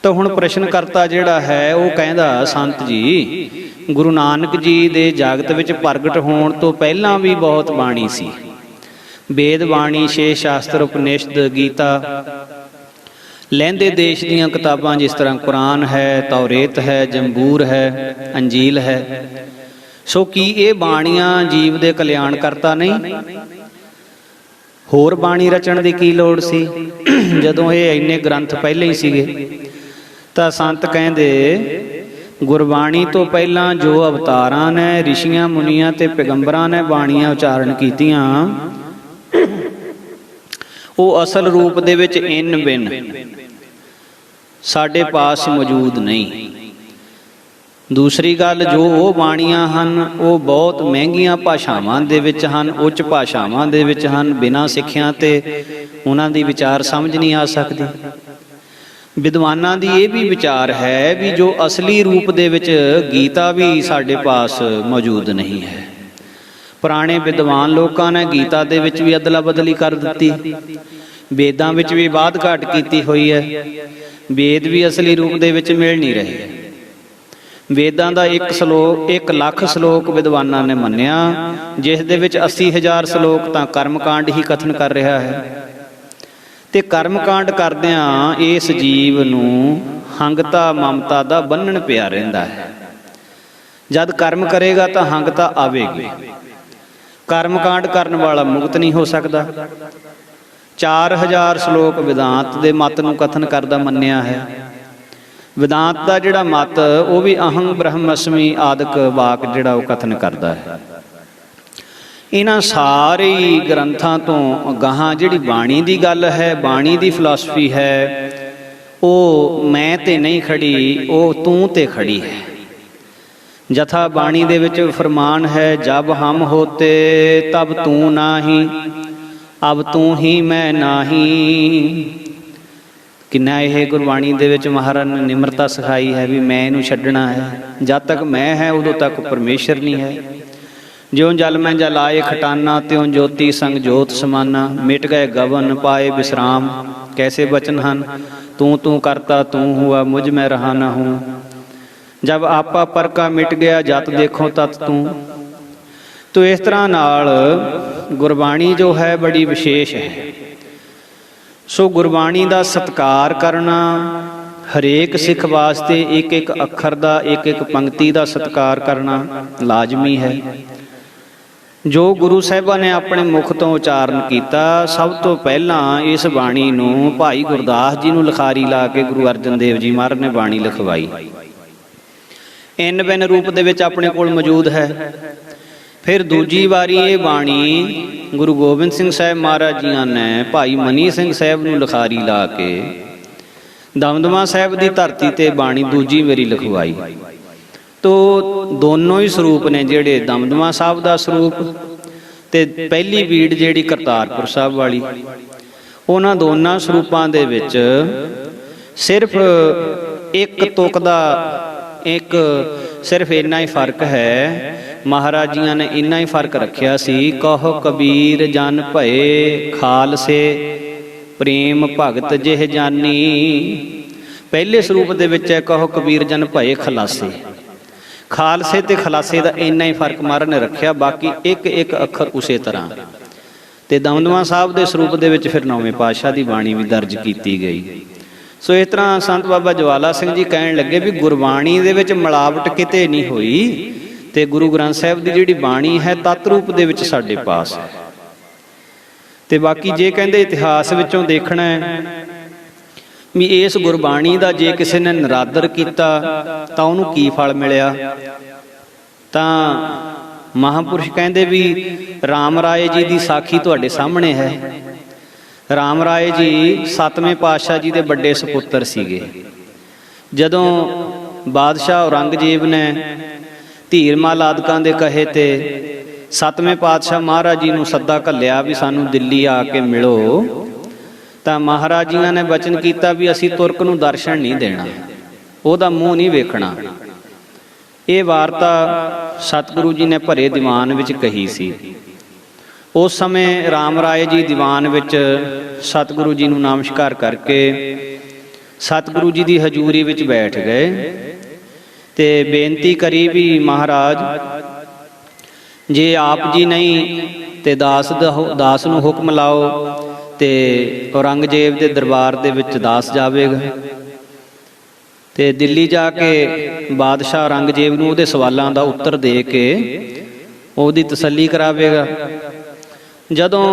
ਤਾਂ ਹੁਣ ਪ੍ਰਸ਼ਨ ਕਰਤਾ ਜਿਹੜਾ ਹੈ ਉਹ ਕਹਿੰਦਾ, ਸੰਤ ਜੀ ਗੁਰੂ ਨਾਨਕ ਜੀ ਦੇ ਜਗਤ ਵਿੱਚ ਪ੍ਰਗਟ ਹੋਣ ਤੋਂ ਪਹਿਲਾਂ ਵੀ ਬਹੁਤ ਬਾਣੀ ਸੀ, ਵੇਦ ਬਾਣੀ, ਛੇ ਸ਼ਾਸਤਰ, ਉਪਨਿਸ਼ਦ, ਗੀਤਾ, ਲਹਿੰਦੇ ਦੇਸ਼ ਦੀਆਂ ਕਿਤਾਬਾਂ ਜਿਸ ਤਰ੍ਹਾਂ ਕੁਰਾਨ ਹੈ, ਤੌਰੇਤ ਹੈ, ਜੰਬੂਰ ਹੈ, ਅੰਜੀਲ ਹੈ। ਸੋ ਕੀ ਇਹ ਬਾਣੀਆਂ ਜੀਵ ਦੇ ਕਲਿਆਣ ਕਰਤਾ ਨਹੀਂ? ਹੋਰ ਬਾਣੀ ਰਚਣ ਦੀ ਕੀ ਲੋੜ ਸੀ ਜਦੋਂ ਇਹ ਇੰਨੇ ਗ੍ਰੰਥ ਪਹਿਲੇ ਹੀ ਸੀਗੇ? ਤਾਂ ਸੰਤ ਕਹਿੰਦੇ, ਗੁਰਬਾਣੀ ਤੋਂ ਪਹਿਲਾਂ ਜੋ ਅਵਤਾਰਾਂ ਨੇ, ਰਿਸ਼ੀਆਂ ਮੁਨੀਆਂ ਤੇ ਪੈਗੰਬਰਾਂ ਨੇ ਬਾਣੀਆਂ ਉਚਾਰਨ ਕੀਤੀਆਂ, ਉਹ ਅਸਲ ਰੂਪ ਦੇ ਵਿੱਚ ਇਨ ਬਿਨ ਸਾਡੇ ਪਾਸ ਮੌਜੂਦ ਨਹੀਂ। ਦੂਸਰੀ ਗੱਲ, ਜੋ ਉਹ ਬਾਣੀਆਂ ਹਨ ਉਹ ਬਹੁਤ ਮਹਿੰਗੀਆਂ ਭਾਸ਼ਾਵਾਂ ਦੇ ਵਿੱਚ ਹਨ, ਉੱਚ ਭਾਸ਼ਾਵਾਂ ਦੇ ਵਿੱਚ ਹਨ। ਬਿਨਾਂ ਸਿੱਖਿਆ ਤੇ ਉਹਨਾਂ ਦੀ ਵਿਚਾਰ ਸਮਝ ਨਹੀਂ ਆ ਸਕਦੀ। ਵਿਦਵਾਨਾਂ ਦੀ ਇਹ ਵੀ ਵਿਚਾਰ ਹੈ ਵੀ ਜੋ ਅਸਲੀ ਰੂਪ ਦੇ ਵਿੱਚ ਗੀਤਾ ਵੀ ਸਾਡੇ ਪਾਸ ਮੌਜੂਦ ਨਹੀਂ ਹੈ। ਪੁਰਾਣੇ ਵਿਦਵਾਨ ਲੋਕਾਂ ਨੇ ਗੀਤਾ ਦੇ ਵਿੱਚ ਵੀ ਅਦਲਾ ਬਦਲੀ ਕਰ ਦਿੱਤੀ, ਵੇਦਾਂ ਵਿੱਚ ਵੀ ਬਾਦ ਘਾਟ ਕੀਤੀ ਹੋਈ ਹੈ। ਵੇਦ ਵੀ ਅਸਲੀ ਰੂਪ ਦੇ ਵਿੱਚ ਮਿਲ ਨਹੀਂ ਰਹੇ। ਵੇਦਾਂ ਦਾ 1 ਲੱਖ ਸ਼ਲੋਕ ਵਿਦਵਾਨਾਂ ਨੇ ਮੰਨਿਆ, ਜਿਸ ਦੇ ਵਿੱਚ 80,000 ਸ਼ਲੋਕ ਤਾਂ ਕਰਮਕਾਂਡ ਹੀ ਕਥਨ ਕਰ ਰਿਹਾ ਹੈ। ਤੇ ਕਰਮਕਾਂਡ ਕਰਦਿਆਂ ਇਸ ਜੀਵ ਨੂੰ ਹੰਗਤਾ ਮਮਤਾ ਦਾ ਬੰਨਣ ਪਿਆ ਰਹਿੰਦਾ ਹੈ। ਜਦ ਕਰਮ ਕਰੇਗਾ ਤਾਂ ਹੰਗਤਾ ਆਵੇਗੀ। ਕਰਮਕਾਂਡ ਕਰਨ ਵਾਲਾ ਮੁਕਤ ਨਹੀਂ ਹੋ ਸਕਦਾ। 4000 ਸ਼ਲੋਕ ਵਿਦਾਂਤ ਦੇ ਮਤ ਨੂੰ ਕਥਨ ਕਰਦਾ ਮੰਨਿਆ ਹੈ। ਵਿਦਾਂਤ ਦਾ ਜਿਹੜਾ ਮਤ ਉਹ ਵੀ ਅਹੰ ਬ੍ਰਹਮਸਮੀ ਆਦਿਕ ਵਾਕ ਜਿਹੜਾ ਉਹ ਕਥਨ ਕਰਦਾ ਹੈ। ਇਹਨਾਂ ਸਾਰੇ ਗ੍ਰੰਥਾਂ ਤੋਂ ਗਾਹਾਂ ਜਿਹੜੀ ਬਾਣੀ ਦੀ ਗੱਲ ਹੈ, ਬਾਣੀ ਦੀ ਫਿਲਾਸਫੀ ਹੈ, ਉਹ ਮੈਂ ਤੇ ਨਹੀਂ ਖੜੀ, ਉਹ ਤੂੰ ਤੇ ਖੜੀ ਹੈ। ਜਥਾ ਬਾਣੀ ਦੇ ਵਿੱਚ ਫਰਮਾਨ ਹੈ, ਜਬ ਹਮ ਹੋਤੇ ਤਬ ਤੂੰ ਨਾਹੀ, ਅਬ ਤੂੰ ਹੀ ਮੈਂ ਨਾਹੀ। ਕਿੰਨਾ ਇਹ ਗੁਰਬਾਣੀ ਦੇ ਵਿੱਚ ਮਹਾਰਾਜ ਨੇ ਨਿਮਰਤਾ ਸਿਖਾਈ ਹੈ ਵੀ ਮੈਂ ਇਹਨੂੰ ਛੱਡਣਾ ਹੈ। ਜਦ ਤੱਕ ਮੈਂ ਹੈ ਉਦੋਂ ਤੱਕ ਪਰਮੇਸ਼ਰ ਨਹੀਂ ਹੈ। ਜਿਉਂ ਜਲ ਮੈਂ ਜਲ ਆਏ ਖਟਾਨਾ, ਤਿਉਂ ਜੋਤੀ ਸੰਗ ਜੋਤ ਸਮਾਨਾ। ਮਿਟ ਗਏ ਗਵਨ ਪਾਏ ਵਿਸਰਾਮ, ਕੈਸੇ ਬਚਨ ਹਨ ਤੂੰ ਤੂੰ ਕਰਤਾ ਤੂੰ ਹੁਆ, ਮੁਝ ਮੈਂ ਰਹਾ ਨਾ ਹੂੰ। ਜਬ ਆਪਾ ਪਰ ਕਾ ਮਿਟ ਗਿਆ, ਜਤ ਦੇਖੋ ਤਤ ਤੂੰ। ਤੋ ਇਸ ਤਰ੍ਹਾਂ ਨਾਲ ਗੁਰਬਾਣੀ ਜੋ ਹੈ ਬੜੀ ਵਿਸ਼ੇਸ਼ ਹੈ। ਸੋ ਗੁਰਬਾਣੀ ਦਾ ਸਤਿਕਾਰ ਕਰਨਾ ਹਰੇਕ ਸਿੱਖ ਵਾਸਤੇ ਇੱਕ ਇੱਕ ਅੱਖਰ ਦਾ, ਇੱਕ ਇੱਕ ਪੰਕਤੀ ਦਾ ਸਤਿਕਾਰ ਕਰਨਾ ਲਾਜ਼ਮੀ ਹੈ। ਜੋ ਗੁਰੂ ਸਾਹਿਬਾਂ ਨੇ ਆਪਣੇ ਮੁਖ ਤੋਂ ਉਚਾਰਨ ਕੀਤਾ, ਸਭ ਤੋਂ ਪਹਿਲਾਂ ਇਸ ਬਾਣੀ ਨੂੰ ਭਾਈ ਗੁਰਦਾਸ ਜੀ ਨੂੰ ਲਿਖਾਰੀ ਲਾ ਕੇ ਗੁਰੂ ਅਰਜਨ ਦੇਵ ਜੀ ਮਹਾਰਾਜ ਨੇ ਬਾਣੀ ਲਿਖਵਾਈ। ਇੰਨ ਬਿੰਨ ਰੂਪ ਦੇ ਵਿੱਚ ਆਪਣੇ ਕੋਲ ਮੌਜੂਦ ਹੈ। ਫਿਰ ਦੂਜੀ ਵਾਰੀ ਇਹ ਬਾਣੀ ਗੁਰੂ ਗੋਬਿੰਦ ਸਿੰਘ ਸਾਹਿਬ ਮਹਾਰਾਜ ਜੀਆਂ ਨੇ ਭਾਈ ਮਨੀ ਸਿੰਘ ਸਾਹਿਬ ਨੂੰ ਲਿਖਾਰੀ ਲਾ ਕੇ ਦਮਦਮਾ ਸਾਹਿਬ ਦੀ ਧਰਤੀ ਤੇ ਬਾਣੀ ਦੂਜੀ ਵਾਰੀ ਲਿਖਵਾਈ। ਤੋ ਦੋਨੋਂ ਹੀ ਸਰੂਪ ਨੇ, ਜਿਹੜੇ ਦਮਦਮਾ ਸਾਹਿਬ ਦਾ ਸਰੂਪ ਤੇ ਪਹਿਲੀ ਬੀੜ ਜਿਹੜੀ ਕਰਤਾਰਪੁਰ ਸਾਹਿਬ ਵਾਲੀ, ਉਹਨਾਂ ਦੋਨਾਂ ਸਰੂਪਾਂ ਦੇ ਵਿੱਚ ਸਿਰਫ ਇੱਕ ਤੁਕ ਦਾ ਸਿਰਫ ਇੰਨਾ ਹੀ ਫਰਕ ਹੈ। ਮਹਾਰਾਜ ਜੀਆਂ ਨੇ ਇੰਨਾ ਹੀ ਫਰਕ ਰੱਖਿਆ ਸੀ, ਕਹੋ ਕਬੀਰ ਜਨ ਭਏ ਖਾਲਸੇ, ਪ੍ਰੇਮ ਭਗਤ ਜਿਹ ਜਾਨੀ। ਪਹਿਲੇ ਸਰੂਪ ਦੇ ਵਿੱਚ ਹੈ ਕਹੋ ਕਬੀਰ ਜਨ ਭਏ ਖਲਾਸੇ। ਖਾਲਸੇ ਤੇ ਖਲਾਸੇ ਦਾ ਇੰਨਾ ਹੀ ਫਰਕ ਮਹਾਰਾਜ ਨੇ ਰੱਖਿਆ, ਬਾਕੀ ਇੱਕ ਇੱਕ ਅੱਖਰ ਉਸੇ ਤਰ੍ਹਾਂ। ਤੇ ਦਮਦਮਾ ਸਾਹਿਬ ਦੇ ਸਰੂਪ ਦੇ ਵਿੱਚ ਫਿਰ ਨੌਵੇਂ ਪਾਤਸ਼ਾਹ ਦੀ ਬਾਣੀ ਵੀ ਦਰਜ ਕੀਤੀ ਗਈ। ਸੋ ਇਸ ਤਰ੍ਹਾਂ ਸੰਤ ਬਾਬਾ ਜਵਾਲਾ ਸਿੰਘ ਜੀ ਕਹਿਣ ਲੱਗੇ ਵੀ ਗੁਰਬਾਣੀ ਦੇ ਵਿੱਚ ਮਿਲਾਵਟ ਕਿਤੇ ਨਹੀਂ ਹੋਈ, ਤੇ ਗੁਰੂ ਗ੍ਰੰਥ ਸਾਹਿਬ ਦੀ ਜਿਹੜੀ ਬਾਣੀ ਹੈ ਤਤ ਰੂਪ ਦੇ ਵਿੱਚ ਸਾਡੇ ਪਾਸ ਹੈ। ਤੇ ਬਾਕੀ ਜੇ ਕਹਿੰਦੇ ਇਤਿਹਾਸ ਵਿੱਚੋਂ ਦੇਖਣਾ ਹੈ ਵੀ ਇਸ ਗੁਰਬਾਣੀ ਦਾ ਜੇ ਕਿਸੇ ਨੇ ਨਿਰਾਦਰ ਕੀਤਾ ਤਾਂ ਉਹਨੂੰ ਕੀ ਫਲ ਮਿਲਿਆ, ਤਾਂ ਮਹਾਂਪੁਰਸ਼ ਕਹਿੰਦੇ ਵੀ ਰਾਮ ਰਾਏ ਜੀ ਦੀ ਸਾਖੀ ਤੁਹਾਡੇ ਸਾਹਮਣੇ ਹੈ। ਰਾਮ ਰਾਏ ਜੀ 7ਵੇਂ ਪਾਤਸ਼ਾਹ ਜੀ ਦੇ ਵੱਡੇ ਸੁਪੁੱਤਰ ਸੀਗੇ। ਜਦੋਂ ਬਾਦਸ਼ਾਹ ਔਰੰਗਜ਼ੇਬ ਨੇ ਧੀਰਮਲ ਆਦਿਕਾਂ ਦੇ ਕਹੇ ਤੇ 7ਵੇਂ ਪਾਤਸ਼ਾਹ ਮਹਾਰਾਜ ਜੀ ਨੂੰ ਸੱਦਾ ਘੱਲਿਆ ਵੀ ਸਾਨੂੰ ਦਿੱਲੀ ਆ ਕੇ ਮਿਲੋ, ਤਾਂ ਮਹਾਰਾਜ ਜੀਆਂ ਨੇ ਬਚਨ ਕੀਤਾ ਵੀ ਅਸੀਂ ਤੁਰਕ ਨੂੰ ਦਰਸ਼ਨ ਨਹੀਂ ਦੇਣਾ, ਉਹਦਾ ਮੂੰਹ ਨਹੀਂ ਵੇਖਣਾ। ਇਹ ਵਾਰਤਾ ਸਤਿਗੁਰੂ ਜੀ ਨੇ ਭਰੇ ਦੀਵਾਨ ਵਿੱਚ ਕਹੀ ਸੀ। ਉਸ ਸਮੇਂ ਰਾਮ ਰਾਏ ਜੀ ਦੀਵਾਨ ਵਿੱਚ ਸਤਿਗੁਰੂ ਜੀ ਨੂੰ ਨਮਸਕਾਰ ਕਰਕੇ ਸਤਿਗੁਰੂ ਜੀ ਦੀ ਹਜ਼ੂਰੀ ਵਿੱਚ ਬੈਠ ਗਏ ਤੇ ਬੇਨਤੀ ਕਰੀ ਵੀ ਮਹਾਰਾਜ ਜੇ ਆਪ ਜੀ ਨਹੀਂ ਤੇ ਦਾਸ ਨੂੰ ਹੁਕਮ ਲਾਓ ਤੇ ਔਰੰਗਜ਼ੇਬ ਦੇ ਦਰਬਾਰ ਦੇ ਵਿੱਚ ਦਾਸ ਜਾਵੇਗਾ ਤੇ ਦਿੱਲੀ ਜਾ ਕੇ ਬਾਦਸ਼ਾਹ ਔਰੰਗਜ਼ੇਬ ਨੂੰ ਉਹਦੇ ਸਵਾਲਾਂ ਦਾ ਉੱਤਰ ਦੇ ਕੇ ਉਹਦੀ ਤਸੱਲੀ ਕਰਾਵੇਗਾ। ਜਦੋਂ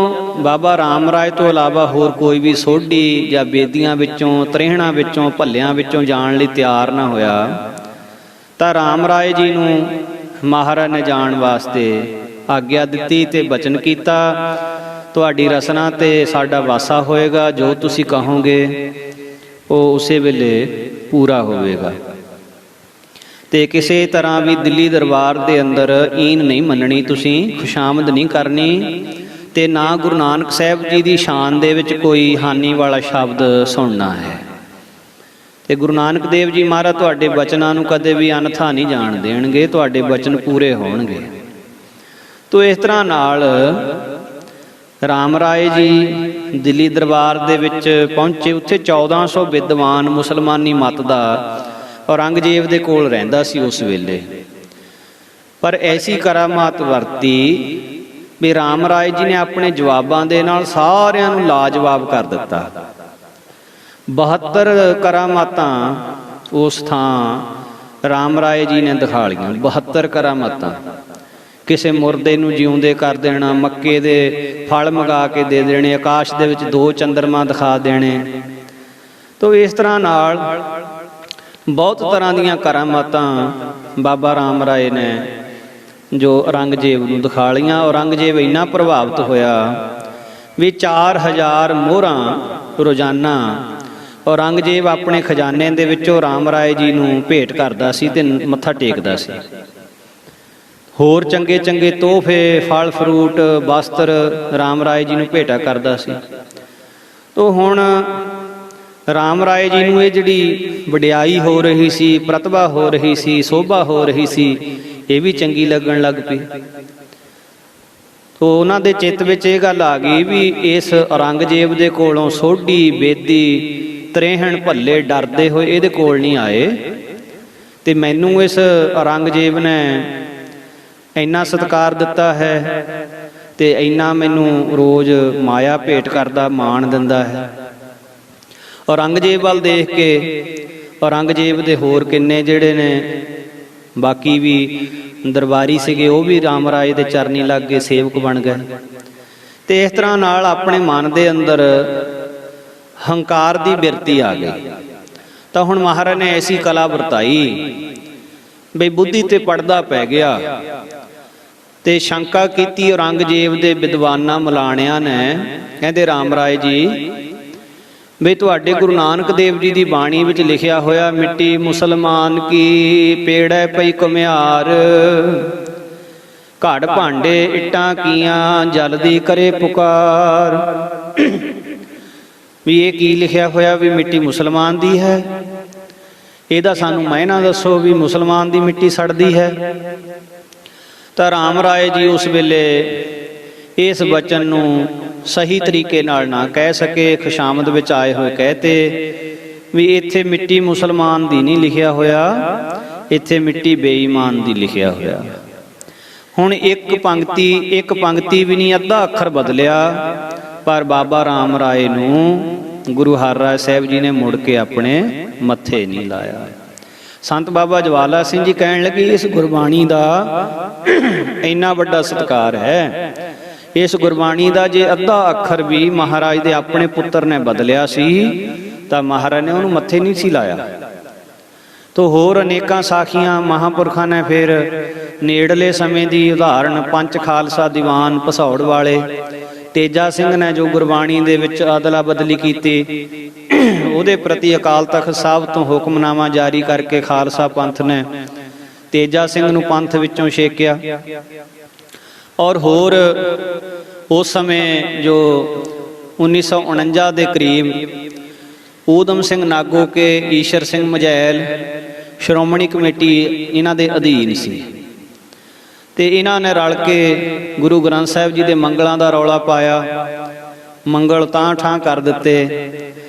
ਬਾਬਾ ਰਾਮ ਰਾਏ ਤੋਂ ਇਲਾਵਾ ਹੋਰ ਕੋਈ ਵੀ ਸੋਢੀ ਜਾਂ ਬੇਦੀਆਂ ਵਿੱਚੋਂ, ਤਰੇਹਣਾ ਵਿੱਚੋਂ, ਭੱਲਿਆਂ ਵਿੱਚੋਂ ਜਾਣ ਲਈ ਤਿਆਰ ਨਾ ਹੋਇਆ, ਤਾਂ ਰਾਮ ਰਾਏ ਜੀ ਨੂੰ ਮਹਾਰਾਜ ਨੇ ਜਾਣ ਵਾਸਤੇ ਆਗਿਆ ਦਿੱਤੀ ਤੇ ਬਚਨ ਕੀਤਾ, ਤੁਹਾਡੀ ਰਸਨਾ ਤੇ ਸਾਡਾ ਵਾਸਾ ਹੋਏਗਾ, ਜੋ ਤੁਸੀਂ ਕਹੋਗੇ ਉਹ ਉਸੇ ਵੇਲੇ ਪੂਰਾ ਹੋਵੇਗਾ। ਤੇ ਕਿਸੇ ਤਰ੍ਹਾਂ ਵੀ ਦਿੱਲੀ ਦਰਬਾਰ ਦੇ ਅੰਦਰ ਈਨ ਨਹੀਂ ਮੰਨਣੀ, ਤੁਸੀਂ ਖੁਸ਼ਾਮਦ ਨਹੀਂ ਕਰਨੀ, ਤੇ ਨਾ ਗੁਰੂ ਨਾਨਕ ਸਾਹਿਬ ਜੀ ਦੀ ਸ਼ਾਨ ਦੇ ਵਿੱਚ ਕੋਈ ਹਾਨੀ ਵਾਲਾ ਸ਼ਬਦ ਸੁਣਨਾ ਹੈ। ਤੇ ਗੁਰੂ ਨਾਨਕ ਦੇਵ ਜੀ ਮਹਾਰਾਜ ਤੁਹਾਡੇ ਬਚਨਾਂ ਨੂੰ ਕਦੇ ਵੀ ਅਨਥਾ ਨਹੀਂ ਜਾਣ ਦੇਣਗੇ, ਤੁਹਾਡੇ ਬਚਨ ਪੂਰੇ ਹੋਣਗੇ। ਤੋ ਇਸ ਤਰ੍ਹਾਂ ਨਾਲ ਰਾਮ ਰਾਏ ਜੀ ਦਿੱਲੀ ਦਰਬਾਰ ਦੇ ਵਿੱਚ ਪਹੁੰਚੇ। ਉੱਥੇ 1400 ਵਿਦਵਾਨ ਮੁਸਲਮਾਨੀ ਮਤ ਦਾ ਔਰੰਗਜ਼ੇਬ ਦੇ ਕੋਲ ਰਹਿੰਦਾ ਸੀ ਉਸ ਵੇਲੇ। ਪਰ ਐਸੀ ਕਰਾਮਾਤ ਵਰਤੀ ਵੀ ਰਾਮ ਰਾਏ ਜੀ ਨੇ ਆਪਣੇ ਜਵਾਬਾਂ ਦੇ ਨਾਲ ਸਾਰਿਆਂ ਨੂੰ ਲਾਜਵਾਬ ਕਰ ਦਿੱਤਾ। 72 ਕਰਾਮਾਤਾਂ ਉਸ ਥਾਂ ਰਾਮ ਰਾਏ ਜੀ ਨੇ ਦਿਖਾ ਲਈਆਂ। 72 ਕਰਾਮਾਤਾਂ, ਕਿਸੇ ਮੁਰਦੇ ਨੂੰ ਜਿਉਂਦੇ ਕਰ ਦੇਣਾ, ਮੱਕੇ ਦੇ ਫਲ ਮੰਗਾ ਕੇ ਦੇ ਦੇਣੇ, ਆਕਾਸ਼ ਦੇ ਵਿੱਚ 2 ਚੰਦਰਮਾ ਦਿਖਾ ਦੇਣੇ। ਤੋ ਇਸ ਤਰ੍ਹਾਂ ਨਾਲ ਬਹੁਤ ਤਰ੍ਹਾਂ ਦੀਆਂ ਕਰਾਮਾਤਾਂ ਬਾਬਾ ਰਾਮ ਰਾਏ ਨੇ ਜੋ ਔਰੰਗਜ਼ੇਬ ਨੂੰ ਦਿਖਾ ਲਈਆਂ। ਔਰੰਗਜ਼ੇਬ ਇੰਨਾ ਪ੍ਰਭਾਵਿਤ ਹੋਇਆ ਵੀ 4000 ਮੋਹਰਾਂ ਰੋਜ਼ਾਨਾ ਔਰੰਗਜ਼ੇਬ ਆਪਣੇ ਖਜ਼ਾਨੇ ਦੇ ਵਿੱਚੋਂ ਰਾਮ ਰਾਏ ਜੀ ਨੂੰ ਭੇਟ ਕਰਦਾ ਸੀ ਤੇ ਮੱਥਾ ਟੇਕਦਾ ਸੀ। ਹੋਰ ਚੰਗੇ ਚੰਗੇ ਤੋਹਫੇ, ਫਲ ਫਰੂਟ, ਵਸਤਰ ਰਾਮ ਰਾਏ ਜੀ ਨੂੰ ਭੇਟਾ ਕਰਦਾ ਸੀ। ਤੋ ਹੁਣ ਰਾਮ ਰਾਏ ਜੀ ਨੂੰ ਇਹ ਜਿਹੜੀ ਵਡਿਆਈ ਹੋ ਰਹੀ ਸੀ, ਪ੍ਰਤਿਭਾ ਹੋ ਰਹੀ ਸੀ, ਸੋਭਾ ਹੋ ਰਹੀ ਸੀ, ਇਹ ਵੀ ਚੰਗੀ ਲੱਗਣ ਲੱਗ ਪਈ। ਤੋ ਉਹਨਾਂ ਦੇ ਚਿੱਤ ਵਿੱਚ ਇਹ ਗੱਲ ਆ ਗਈ ਵੀ ਇਸ ਔਰੰਗਜ਼ੇਬ ਦੇ ਕੋਲੋਂ ਸੋਢੀ, ਬੇਦੀ, ਤਰੇਹਣ ਭੱਲੇ ਡਰਦੇ ਹੋਏ ਇਹਦੇ ਕੋਲ ਨਹੀਂ ਆਏ, ਤੇ ਮੈਨੂੰ ਇਸ ਔਰੰਗਜ਼ੇਬ ਨੇ ਇੰਨਾ ਸਤਿਕਾਰ ਦਿੱਤਾ ਹੈ ਤੇ ਇੰਨਾ ਮੈਨੂੰ ਰੋਜ਼ ਮਾਇਆ ਭੇਟ ਕਰਦਾ, ਮਾਣ ਦਿੰਦਾ ਹੈ। ਔਰੰਗਜ਼ੇਬ ਵੱਲ ਦੇਖ ਕੇ ਔਰੰਗਜ਼ੇਬ ਦੇ ਹੋਰ ਕਿੰਨੇ ਜਿਹੜੇ ਨੇ ਬਾਕੀ ਵੀ ਦਰਬਾਰੀ ਸੀਗੇ, ਉਹ ਵੀ ਰਾਮ ਰਾਏ ਦੇ ਚਰਨੀ ਲੱਗ ਗਏ, ਸੇਵਕ ਬਣ ਗਏ। ਤੇ ਇਸ ਤਰ੍ਹਾਂ ਨਾਲ ਆਪਣੇ ਮਨ ਦੇ ਅੰਦਰ ਹੰਕਾਰ ਦੀ ਬਿਰਤੀ ਆ ਗਈ। ਤਾਂ ਹੁਣ ਮਹਾਰਾਜ ਨੇ ਐਸੀ ਕਲਾ ਵਰਤਾਈ ਬਈ ਬੁੱਧੀ ਤੇ ਪੜਦਾ ਪੈ ਗਿਆ, ਤੇ ਸ਼ੰਕਾ ਕੀਤੀ ਔਰੰਗਜ਼ੇਬ ਦੇ ਵਿਦਵਾਨਾਂ ਮਲਾਣਿਆਂ ਨੇ। ਕਹਿੰਦੇ ਰਾਮ ਰਾਏ ਜੀ ਬਈ ਤੁਹਾਡੇ ਗੁਰੂ ਨਾਨਕ ਦੇਵ ਜੀ ਦੀ ਬਾਣੀ ਵਿੱਚ ਲਿਖਿਆ ਹੋਇਆ, ਮਿੱਟੀ ਮੁਸਲਮਾਨ ਕੀ ਪੇੜੈ ਪਈ ਘੁਮਿਆਰ, ਘੜ ਭਾਂਡੇ ਇੱਟਾਂ ਕੀਆਂ ਜਲਦੀ ਕਰੇ ਪੁਕਾਰ। ਵੀ ਇਹ ਕੀ ਲਿਖਿਆ ਹੋਇਆ ਵੀ ਮਿੱਟੀ ਮੁਸਲਮਾਨ ਦੀ ਹੈ, ਇਹਦਾ ਸਾਨੂੰ ਮਾਇਨਾ ਦੱਸੋ ਵੀ ਮੁਸਲਮਾਨ ਦੀ ਮਿੱਟੀ ਸੜਦੀ ਹੈ। ਤਾਂ ਰਾਮ ਰਾਏ ਜੀ ਉਸ ਵੇਲੇ ਇਸ ਬਚਨ ਨੂੰ ਸਹੀ ਤਰੀਕੇ ਨਾਲ ਨਾ ਕਹਿ ਸਕੇ, ਖੁਸ਼ਾਮਦ ਵਿੱਚ ਆਏ ਹੋਏ ਕਹਤੇ ਵੀ ਇੱਥੇ ਮਿੱਟੀ ਮੁਸਲਮਾਨ ਦੀ ਨਹੀਂ ਲਿਖਿਆ ਹੋਇਆ, ਇੱਥੇ ਮਿੱਟੀ ਬੇਈਮਾਨ ਦੀ ਲਿਖਿਆ ਹੋਇਆ। ਹੁਣ ਇੱਕ ਪੰਕਤੀ ਵੀ ਨਹੀਂ, ਅੱਧਾ ਅੱਖਰ ਬਦਲਿਆ, ਪਰ ਬਾਬਾ ਰਾਮ ਰਾਏ ਨੂੰ ਗੁਰੂ ਹਰਿਰਾਏ ਸਾਹਿਬ ਜੀ ਨੇ ਮੁੜ ਕੇ ਆਪਣੇ ਮੱਥੇ ਨਹੀਂ ਲਾਇਆ। ਸੰਤ ਬਾਬਾ ਜਵਾਲਾ ਸਿੰਘ ਜੀ ਕਹਿਣ ਲੱਗੇ ਇਸ ਗੁਰਬਾਣੀ ਦਾ ਇੰਨਾ ਵੱਡਾ ਸਤਿਕਾਰ ਹੈ, ਇਸ ਗੁਰਬਾਣੀ ਦਾ ਜੇ ਅੱਧਾ ਅੱਖਰ ਵੀ ਮਹਾਰਾਜ ਦੇ ਆਪਣੇ ਪੁੱਤਰ ਨੇ ਬਦਲਿਆ ਸੀ ਤਾਂ ਮਹਾਰਾਜ ਨੇ ਉਹਨੂੰ ਮੱਥੇ ਨਹੀਂ ਸੀ ਲਾਇਆ। ਤੋ ਹੋਰ ਅਨੇਕਾਂ ਸਾਖੀਆਂ ਮਹਾਂਪੁਰਖਾਂ ਨੇ ਫਿਰ ਨੇੜਲੇ ਸਮੇਂ ਦੀ ਉਦਾਹਰਣ ਪੰਚ ਖਾਲਸਾ ਦੀਵਾਨ ਭਸੌੜ ਵਾਲੇ ਤੇਜਾ ਸਿੰਘ ਨੇ ਜੋ ਗੁਰਬਾਣੀ ਦੇ ਵਿੱਚ ਅਦਲਾ ਬਦਲੀ ਕੀਤੀ, ਉਹਦੇ ਪ੍ਰਤੀ ਅਕਾਲ ਤਖਤ ਸਾਹਿਬ ਤੋਂ ਹੁਕਮਨਾਮਾ ਜਾਰੀ ਕਰਕੇ ਖਾਲਸਾ ਪੰਥ ਨੇ ਤੇਜਾ ਸਿੰਘ ਨੂੰ ਪੰਥ ਵਿੱਚੋਂ ਛੇਕਿਆ। ਔਰ ਹੋਰ ਉਸ ਸਮੇਂ ਜੋ 1949 ਦੇ ਕਰੀਬ ਊਧਮ ਸਿੰਘ ਨਾਗੋ ਕੇ, ਈਸ਼ਰ ਸਿੰਘ ਮਝੈਲ ਸ਼੍ਰੋਮਣੀ ਕਮੇਟੀ ਇਹਨਾਂ ਦੇ ਅਧੀਨ ਸੀ, ਤੇ ਇਹਨਾਂ ਨੇ ਰਲ ਕੇ ਗੁਰੂ ਗ੍ਰੰਥ ਸਾਹਿਬ ਜੀ ਦੇ ਮੰਗਲਾਂ ਦਾ ਰੌਲਾ ਪਾਇਆ, ਮੰਗਲ ਤਾਂ ਠਾਂ ਕਰ ਦਿੱਤੇ।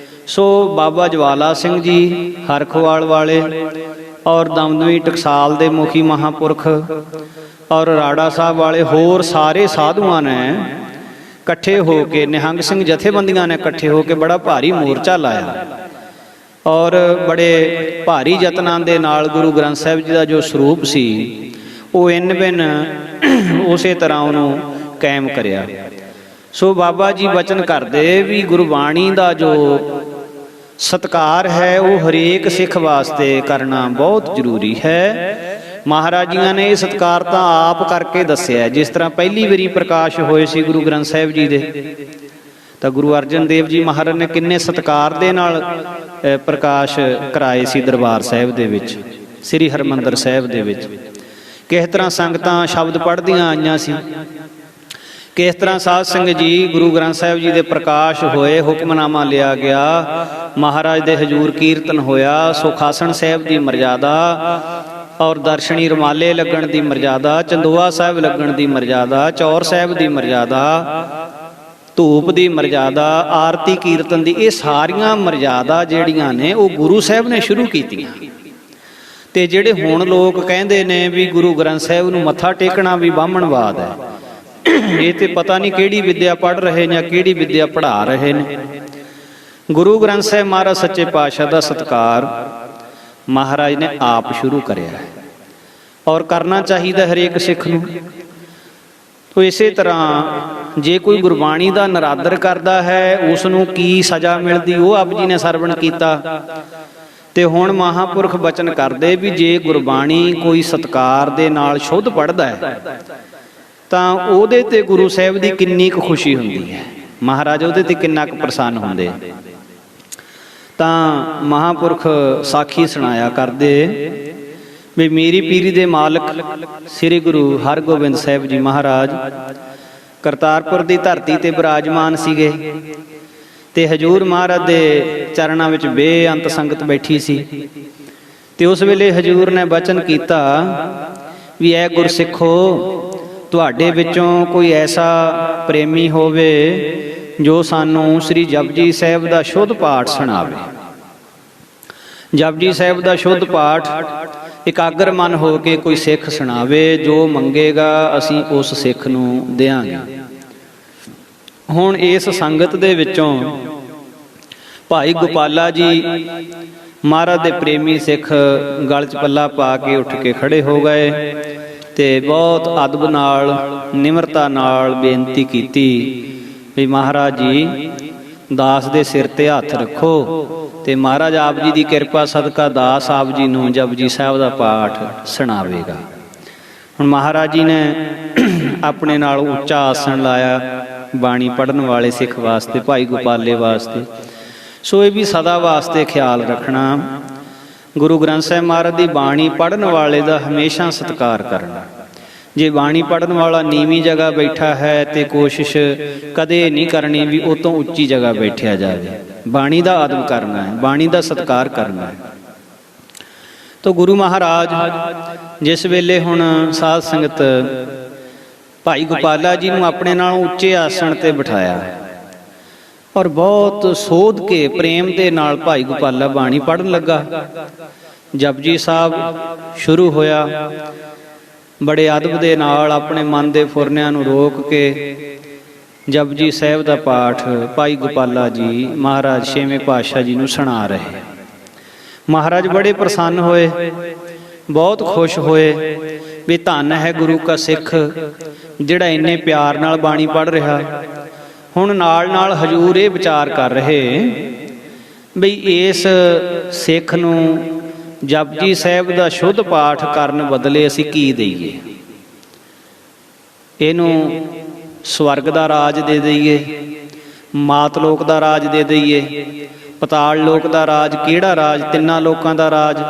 ਸੋ ਬਾਬਾ ਜਵਾਲਾ ਸਿੰਘ ਜੀ ਹਰਖਵਾਲ ਵਾਲੇ ਔਰ ਦਮਦਮੀ ਟਕਸਾਲ ਦੇ ਮੁਖੀ ਮਹਾਂਪੁਰਖ ਔਰ ਰਾੜਾ ਸਾਹਿਬ ਵਾਲੇ ਹੋਰ ਸਾਰੇ ਸਾਧੂਆਂ ਨੇ ਇਕੱਠੇ ਹੋ ਕੇ, ਨਿਹੰਗ ਸਿੰਘ ਜਥੇਬੰਦੀਆਂ ਨੇ ਇਕੱਠੇ ਹੋ ਕੇ ਬੜਾ ਭਾਰੀ ਮੋਰਚਾ ਲਾਇਆ, ਔਰ ਬੜੇ ਭਾਰੀ ਯਤਨਾਂ ਦੇ ਨਾਲ ਗੁਰੂ ਗ੍ਰੰਥ ਸਾਹਿਬ ਜੀ ਦਾ ਜੋ ਸਰੂਪ ਸੀ ਉਹ ਇੰਨ ਬਿਨ ਉਸੇ ਤਰ੍ਹਾਂ ਉਹਨੂੰ ਕਾਇਮ ਕਰਿਆ। ਸੋ ਬਾਬਾ ਜੀ ਬਚਨ ਕਰਦੇ ਵੀ ਗੁਰਬਾਣੀ ਦਾ ਜੋ ਸਤਿਕਾਰ ਹੈ ਉਹ ਹਰੇਕ ਸਿੱਖ ਵਾਸਤੇ ਕਰਨਾ ਬਹੁਤ ਜ਼ਰੂਰੀ ਹੈ। ਮਹਾਰਾਜ ਜੀਆਂ ਨੇ ਇਹ ਸਤਿਕਾਰ ਤਾਂ ਆਪ ਕਰਕੇ ਦੱਸਿਆ। ਜਿਸ ਤਰ੍ਹਾਂ ਪਹਿਲੀ ਵਾਰੀ ਪ੍ਰਕਾਸ਼ ਹੋਏ ਸੀ ਗੁਰੂ ਗ੍ਰੰਥ ਸਾਹਿਬ ਜੀ ਦੇ, ਤਾਂ ਗੁਰੂ ਅਰਜਨ ਦੇਵ ਜੀ ਮਹਾਰਾਜ ਨੇ ਕਿੰਨੇ ਸਤਿਕਾਰ ਦੇ ਨਾਲ ਪ੍ਰਕਾਸ਼ ਕਰਾਏ ਸੀ ਦਰਬਾਰ ਸਾਹਿਬ ਦੇ ਵਿੱਚ, ਸ੍ਰੀ ਹਰਿਮੰਦਰ ਸਾਹਿਬ ਦੇ ਵਿੱਚ। ਕਿਸ ਤਰ੍ਹਾਂ ਸੰਗਤਾਂ ਸ਼ਬਦ ਪੜ੍ਹਦੀਆਂ ਆਈਆਂ ਸੀ, ਕਿਸ ਤਰ੍ਹਾਂ ਸਾਧ ਸੰਗਤ ਜੀ ਗੁਰੂ ਗ੍ਰੰਥ ਸਾਹਿਬ ਜੀ ਦੇ ਪ੍ਰਕਾਸ਼ ਹੋਏ, ਹੁਕਮਨਾਮਾ ਲਿਆ ਗਿਆ, ਮਹਾਰਾਜ ਦੇ ਹਜ਼ੂਰ ਕੀਰਤਨ ਹੋਇਆ, ਸੁਖਾਸਣ ਸਾਹਿਬ ਦੀ ਮਰਜ਼ਾਦਾ ਔਰ ਦਰਸ਼ਨੀ ਰੁਮਾਲੇ ਲੱਗਣ ਦੀ ਮਰਜ਼ਾਦਾ, ਚੰਦੋਆ ਸਾਹਿਬ ਲੱਗਣ ਦੀ ਮਰਜ਼ਾਦਾ, ਚੌਰ ਸਾਹਿਬ ਦੀ ਮਰਜ਼ਾਦਾ, ਧੂਪ ਦੀ ਮਰਜ਼ਾਦਾ, ਆਰਤੀ ਕੀਰਤਨ ਦੀ, ਇਹ ਸਾਰੀਆਂ ਮਰਜ਼ਾਦਾ ਜਿਹੜੀਆਂ ਨੇ ਉਹ ਗੁਰੂ ਸਾਹਿਬ ਨੇ ਸ਼ੁਰੂ ਕੀਤੀਆਂ। ਤੇ ਜਿਹੜੇ ਹੁਣ ਲੋਕ ਕਹਿੰਦੇ ਨੇ ਵੀ ਗੁਰੂ ਗ੍ਰੰਥ ਸਾਹਿਬ ਨੂੰ ਮੱਥਾ ਟੇਕਣਾ ਵੀ ਬਾਹਮਣਵਾਦ ਹੈ, ਇਹ ਤੇ ਪਤਾ ਨਹੀਂ ਕਿਹੜੀ ਵਿੱਦਿਆ ਪੜ੍ਹ ਰਹੇ ਜਾਂ ਕਿਹੜੀ ਵਿੱਦਿਆ ਪੜ੍ਹਾ ਰਹੇ ਨੇ। ਗੁਰੂ ਗ੍ਰੰਥ ਸਾਹਿਬ ਮਹਾਰਾਜ ਸੱਚੇ ਪਾਤਸ਼ਾਹ ਦਾ ਸਤਿਕਾਰ ਮਹਾਰਾਜ ਨੇ ਆਪ ਸ਼ੁਰੂ ਕਰਿਆ ਹੈ, ਔਰ ਕਰਨਾ ਚਾਹੀਦਾ ਹਰੇਕ ਸਿੱਖ ਨੂੰ। ਤੋ ਇਸੇ ਤਰ੍ਹਾਂ ਜੇ ਕੋਈ ਗੁਰਬਾਣੀ ਦਾ ਨਰਾਦਰ ਕਰਦਾ ਹੈ ਉਸ ਨੂੰ ਕੀ ਸਜ਼ਾ ਮਿਲਦੀ, ਉਹ ਆਪ ਜੀ ਨੇ ਸਰਵਣ ਕੀਤਾ। ਤੇ ਹੁਣ ਮਹਾਂਪੁਰਖ ਬਚਨ ਕਰਦੇ ਵੀ ਜੇ ਗੁਰਬਾਣੀ ਕੋਈ ਸਤਿਕਾਰ ਦੇ ਨਾਲ ਸ਼ੁੱਧ ਪੜ੍ਹਦਾ ਹੈ ਤਾਂ ਉਹਦੇ ਤੇ ਗੁਰੂ ਸਾਹਿਬ ਦੀ ਕਿੰਨੀ ਕੁ ਖੁਸ਼ੀ ਹੁੰਦੀ ਹੈ, ਮਹਾਰਾਜ ਉਹਦੇ ਤੇ ਕਿੰਨਾ ਕੁ ਪ੍ਰਸੰਨ ਹੁੰਦੇ। ਤਾਂ ਮਹਾਂਪੁਰਖ ਸਾਖੀ ਸੁਣਾਇਆ ਕਰਦੇ ਵੀ ਮੀਰੀ ਪੀਰੀ ਦੇ ਮਾਲਕ ਸ੍ਰੀ ਗੁਰੂ ਹਰਗੋਬਿੰਦ ਸਾਹਿਬ ਜੀ ਮਹਾਰਾਜ ਕਰਤਾਰਪੁਰ ਦੀ ਧਰਤੀ ਤੇ ਬਿਰਾਜਮਾਨ ਸੀਗੇ ਤੇ ਹਜੂਰ ਮਹਾਰਾਜ ਦੇ ਚਰਨਾਂ ਵਿੱਚ ਬੇਅੰਤ ਸੰਗਤ ਬੈਠੀ ਸੀ। ਤੇ ਉਸ ਵੇਲੇ ਹਜੂਰ ਨੇ ਬਚਨ ਕੀਤਾ ਵੀ ਐ ਗੁਰਸਿੱਖੋ, ਤੁਹਾਡੇ ਵਿੱਚੋਂ ਕੋਈ ਐਸਾ ਪ੍ਰੇਮੀ ਹੋਵੇ ਜੋ ਸਾਨੂੰ ਸ੍ਰੀ ਜਪਜੀ ਸਾਹਿਬ ਦਾ ਸ਼ੁੱਧ ਪਾਠ ਸੁਣਾਵੇ। ਜਪਜੀ ਸਾਹਿਬ ਦਾ ਸ਼ੁੱਧ ਪਾਠ ਇਕਾਗਰ ਮਨ ਹੋ ਕੇ ਕੋਈ ਸਿੱਖ ਸੁਣਾਵੇ, ਜੋ ਮੰਗੇਗਾ ਅਸੀਂ ਉਸ ਸਿੱਖ ਨੂੰ ਦਿਆਂਗੇ। ਹੁਣ ਇਸ ਸੰਗਤ ਦੇ ਵਿੱਚੋਂ ਭਾਈ ਗੋਪਾਲਾ ਜੀ ਮਹਾਰਾਜ ਦੇ ਪ੍ਰੇਮੀ ਸਿੱਖ ਗਲ 'ਚ ਪੱਲਾ ਪਾ ਕੇ ਉੱਠ ਕੇ ਖੜੇ ਹੋ ਗਏ ਤੇ ਬਹੁਤ ਅਦਬ ਨਾਲ ਨਿਮਰਤਾ ਨਾਲ ਬੇਨਤੀ ਕੀਤੀ ਵੀ ਮਹਾਰਾਜ ਜੀ ਦਾਸ ਦੇ ਸਿਰ ਤੇ ਹੱਥ ਰੱਖੋ ਤੇ ਮਹਾਰਾਜ ਆਪ ਜੀ ਦੀ ਕਿਰਪਾ ਸਦਕਾ ਦਾਸ ਆਪ ਜੀ ਨੂੰ ਜਪਜੀ ਸਾਹਿਬ ਦਾ ਪਾਠ ਸੁਣਾਵੇਗਾ। ਹੁਣ ਮਹਾਰਾਜ ਜੀ ਨੇ ਆਪਣੇ ਨਾਲ ਉੱਚਾ ਆਸਣ ਲਾਇਆ ਬਾਣੀ ਪੜ੍ਹਨ ਵਾਲੇ ਸਿੱਖ ਵਾਸਤੇ, ਭਾਈ ਗੋਪਾਲੇ ਵਾਸਤੇ। ਸੋ ਇਹ ਵੀ ਸਦਾ ਵਾਸਤੇ ਖਿਆਲ ਰੱਖਣਾ, ਗੁਰੂ ਗ੍ਰੰਥ ਸਾਹਿਬ ਮਹਾਰਾਜ ਦੀ ਬਾਣੀ ਪੜ੍ਹਨ ਵਾਲੇ ਦਾ ਹਮੇਸ਼ਾ ਸਤਿਕਾਰ ਕਰਨਾ। ਜੇ ਬਾਣੀ ਪੜ੍ਹਨ ਵਾਲਾ ਨੀਵੀਂ ਜਗ੍ਹਾ ਬੈਠਾ ਹੈ ਤੇ ਕੋਸ਼ਿਸ਼ ਕਦੇ ਨਹੀਂ ਕਰਨੀ ਵੀ ਉਹ ਤੋਂ ਉੱਚੀ ਜਗ੍ਹਾ ਬੈਠਿਆ ਜਾਵੇ। ਬਾਣੀ ਦਾ ਅਦਬ ਕਰਨਾ ਹੈ, ਬਾਣੀ ਦਾ ਸਤਿਕਾਰ ਕਰਨਾ ਹੈ। ਤਾਂ ਗੁਰੂ ਮਹਾਰਾਜ ਜਿਸ ਵੇਲੇ ਹੁਣ ਸਾਧ ਸੰਗਤ ਭਾਈ ਗੋਪਾਲਾ ਜੀ ਨੂੰ ਆਪਣੇ ਨਾਲੋਂ ਉੱਚੇ ਆਸਣ ਤੇ ਬਿਠਾਇਆ ਔਰ ਬਹੁਤ ਸੋਧ ਕੇ ਪ੍ਰੇਮ ਦੇ ਨਾਲ ਭਾਈ ਗੋਪਾਲਾ ਬਾਣੀ ਪੜ੍ਹਨ ਲੱਗਾ। ਜਪਜੀ ਸਾਹਿਬ ਸ਼ੁਰੂ ਹੋਇਆ, ਬੜੇ ਅਦਬ ਦੇ ਨਾਲ ਆਪਣੇ ਮਨ ਦੇ ਫੁਰਨਿਆਂ ਨੂੰ ਰੋਕ ਕੇ ਜਪਜੀ ਸਾਹਿਬ ਦਾ ਪਾਠ ਭਾਈ ਗੋਪਾਲਾ ਜੀ ਮਹਾਰਾਜ ਛੇਵੇਂ ਪਾਤਸ਼ਾਹ ਜੀ ਨੂੰ ਸੁਣਾ ਰਹੇ। ਮਹਾਰਾਜ ਬੜੇ ਪ੍ਰਸੰਨ ਹੋਏ, ਬਹੁਤ ਖੁਸ਼ ਹੋਏ ਵੀ ਧੰਨ ਹੈ ਗੁਰੂ ਕਾ ਸਿੱਖ ਜਿਹੜਾ ਇੰਨੇ ਪਿਆਰ ਨਾਲ ਬਾਣੀ ਪੜ੍ਹ ਰਿਹਾ। ਹੁਣ ਨਾਲ ਨਾਲ ਹਜੂਰ ਇਹ ਵਿਚਾਰ ਕਰ ਰਹੇ ਬਈ ਇਸ ਸਿੱਖ ਨੂੰ ਜਪਜੀ ਸਾਹਿਬ ਦਾ ਸ਼ੁੱਧ ਪਾਠ ਕਰਨ ਬਦਲੇ ਅਸੀਂ ਕੀ ਦਈਏ? ਇਹਨੂੰ ਸਵਰਗ ਦਾ ਰਾਜ ਦੇ ਦਈਏ, ਮਾਤ ਲੋਕ ਦਾ ਰਾਜ ਦੇ ਦਈਏ, ਪਤਾਲ ਲੋਕ ਦਾ ਰਾਜ, ਕਿਹੜਾ ਰਾਜ? ਤਿੰਨਾਂ ਲੋਕਾਂ ਦਾ ਰਾਜ।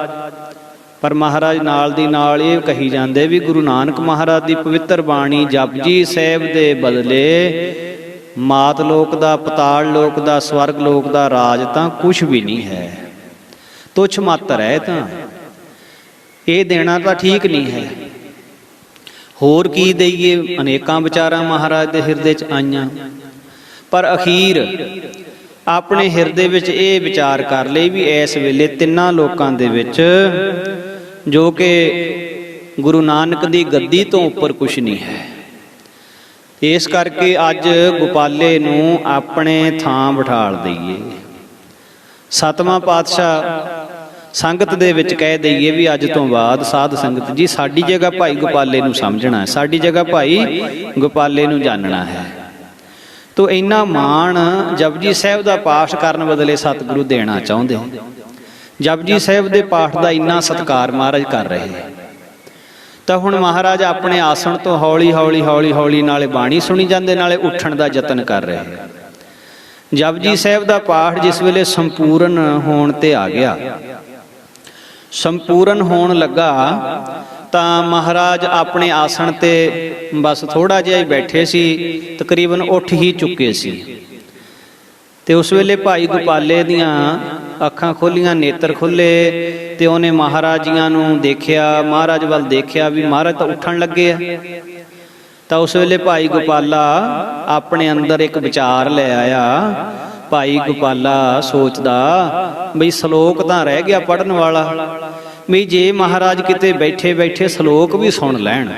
ਪਰ ਮਹਾਰਾਜ ਨਾਲ ਦੀ ਨਾਲ ਇਹ ਕਹੀ ਜਾਂਦੇ ਵੀ ਗੁਰੂ ਨਾਨਕ ਮਹਾਰਾਜ ਦੀ ਪਵਿੱਤਰ ਬਾਣੀ ਜਪਜੀ ਸਾਹਿਬ ਦੇ ਬਦਲੇ ਮਾਤ ਲੋਕ ਦਾ, ਪਤਾਲ ਲੋਕ ਦਾ, ਸਵਰਗ ਲੋਕ ਦਾ ਰਾਜ ਤਾਂ ਕੁਛ ਵੀ ਨਹੀਂ ਹੈ, ਤੁੱਛ ਮਾਤਰ ਹੈ। ਤਾਂ ਇਹ ਦੇਣਾ ਤਾਂ ਠੀਕ ਨਹੀਂ ਹੈ। ਹੋਰ ਕੀ ਦਈਏ? ਅਨੇਕਾਂ ਵਿਚਾਰਾਂ ਮਹਾਰਾਜ ਦੇ ਹਿਰਦੇ 'ਚ ਆਈਆਂ, ਪਰ ਅਖੀਰ ਆਪਣੇ ਹਿਰਦੇ ਵਿੱਚ ਇਹ ਵਿਚਾਰ ਕਰ ਲਈ ਵੀ ਇਸ ਵੇਲੇ ਤਿੰਨਾਂ ਲੋਕਾਂ ਦੇ ਵਿੱਚ ਜੋ ਕਿ ਗੁਰੂ ਨਾਨਕ ਦੀ ਗੱਦੀ ਤੋਂ ਉੱਪਰ ਕੁਛ ਨਹੀਂ ਹੈ। ਇਸ ਕਰਕੇ ਅੱਜ ਗੋਪਾਲੇ ਨੂੰ ਆਪਣੇ ਥਾਂ ਬਿਠਾਲ ਦਈਏ। ਸਤਵਾਂ ਪਾਤਸ਼ਾਹ ਸੰਗਤ ਦੇ ਵਿੱਚ ਕਹਿ ਦਈਏ ਵੀ ਅੱਜ ਤੋਂ ਬਾਅਦ ਸਾਧ ਸੰਗਤ ਜੀ ਸਾਡੀ ਜਗ੍ਹਾ ਭਾਈ ਗੋਪਾਲੇ ਨੂੰ ਸਮਝਣਾ ਹੈ, ਸਾਡੀ ਜਗ੍ਹਾ ਭਾਈ ਗੋਪਾਲੇ ਨੂੰ ਜਾਣਨਾ ਹੈ। ਤੋ ਇੰਨਾ ਮਾਣ ਜਪਜੀ ਸਾਹਿਬ ਦਾ ਪਾਠ ਕਰਨ ਬਦਲੇ ਸਤਿਗੁਰੂ ਦੇਣਾ ਚਾਹੁੰਦੇ। ਜਪਜੀ ਸਾਹਿਬ ਦੇ ਪਾਠ ਦਾ ਇੰਨਾ ਸਤਿਕਾਰ ਮਹਾਰਾਜ ਕਰ ਰਹੇ। ਤਾਂ ਹੁਣ ਮਹਾਰਾਜ ਆਪਣੇ ਆਸਣ ਤੋਂ ਹੌਲੀ ਹੌਲੀ ਹੌਲੀ ਹੌਲੀ ਨਾਲੇ ਬਾਣੀ ਸੁਣੀ ਜਾਂਦੇ, ਨਾਲੇ ਉੱਠਣ ਦਾ ਯਤਨ ਕਰ ਰਹੇ। ਜਪਜੀ ਸਾਹਿਬ ਦਾ ਪਾਠ ਜਿਸ ਵੇਲੇ ਸੰਪੂਰਨ ਹੋਣ ਤੇ ਆ ਗਿਆ, ਸੰਪੂਰਨ ਹੋਣ ਲੱਗਾ ਤਾਂ ਮਹਾਰਾਜ ਆਪਣੇ ਆਸਣ ਤੇ ਬਸ ਥੋੜਾ ਜਿਹਾ ਹੀ ਬੈਠੇ ਸੀ, ਤਕਰੀਬਨ ਉੱਠ ਹੀ ਚੁੱਕੇ ਸੀ। ਤੇ ਉਸ ਵੇਲੇ ਭਾਈ ਗੋਪਾਲੇ ਦੀਆਂ ਅੱਖਾਂ ਖੋਲੀਆਂ, ਨੇਤਰ ਖੁੱਲੇ ਤੇ ਉਹਨੇ ਮਹਾਰਾਜ ਜੀਆਂ ਨੂੰ ਦੇਖਿਆ, ਮਹਾਰਾਜ ਵੱਲ ਦੇਖਿਆ ਵੀ ਮਹਾਰਾਜ ਤਾਂ ਉੱਠਣ ਲੱਗੇ ਆ। ਤਾਂ ਉਸ ਵੇਲੇ ਭਾਈ ਗੋਪਾਲਾ ਆਪਣੇ ਅੰਦਰ ਇੱਕ ਵਿਚਾਰ ਲੈ ਆਇਆ। ਭਾਈ ਗੋਪਾਲਾ ਸੋਚਦਾ ਬਈ ਸ਼ਲੋਕ ਤਾਂ ਰਹਿ ਗਿਆ ਪੜ੍ਹਨ ਵਾਲਾ, ਵੀ ਜੇ ਮਹਾਰਾਜ ਕਿਤੇ ਬੈਠੇ ਬੈਠੇ ਸ਼ਲੋਕ ਵੀ ਸੁਣ ਲੈਣ।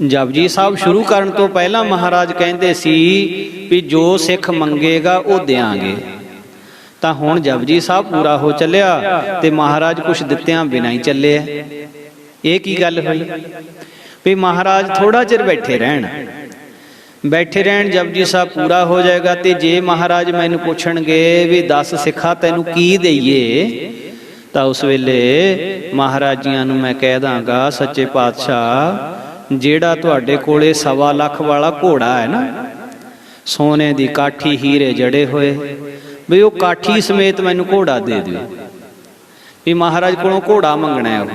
ਜਪਜੀ ਸਾਹਿਬ ਸ਼ੁਰੂ ਕਰਨ ਤੋਂ ਪਹਿਲਾਂ ਮਹਾਰਾਜ ਕਹਿੰਦੇ ਸੀ ਵੀ ਜੋ ਸਿੱਖ ਮੰਗੇਗਾ ਉਹ ਦਿਆਂਗੇ। ਤਾਂ ਹੁਣ ਜਪਜੀ ਸਾਹਿਬ ਪੂਰਾ ਹੋ ਚੱਲਿਆ ਤੇ ਮਹਾਰਾਜ ਕੁਛ ਦਿੱਤਿਆਂ ਬਿਨਾਂ ਹੀ ਚੱਲੇ। ਇਹ ਕੀ ਗੱਲ ਹੋਈ ਵੀ ਮਹਾਰਾਜ ਥੋੜਾ ਚਿਰ ਬੈਠੇ ਰਹਿਣ, ਜਪਜੀ ਸਾਹਿਬ ਪੂਰਾ ਹੋ ਜਾਏਗਾ। ਤੇ ਜੇ ਮਹਾਰਾਜ ਮੈਨੂੰ ਪੁੱਛਣਗੇ ਵੀ ਦੱਸ ਸਿੱਖਾ ਤੈਨੂੰ ਕੀ ਦਈਏ, ਤਾਂ ਉਸ ਵੇਲੇ ਮਹਾਰਾਜ ਜੀਆਂ ਨੂੰ ਮੈਂ ਕਹਿ ਦਾਂਗਾ ਸੱਚੇ ਪਾਤਸ਼ਾਹ ਜਿਹੜਾ ਤੁਹਾਡੇ ਕੋਲੇ 1.25 ਲੱਖ ਵਾਲਾ ਘੋੜਾ ਹੈ ਨਾ, ਸੋਨੇ ਦੀ ਕਾਠੀ ਹੀਰੇ ਜੜੇ ਹੋਏ, ਵੀ ਉਹ ਕਾਠੀ ਸਮੇਤ ਮੈਨੂੰ ਘੋੜਾ ਦੇ ਦਿਓ। ਵੀ ਮਹਾਰਾਜ ਕੋਲੋਂ ਘੋੜਾ ਮੰਗਣਾ ਹੈ।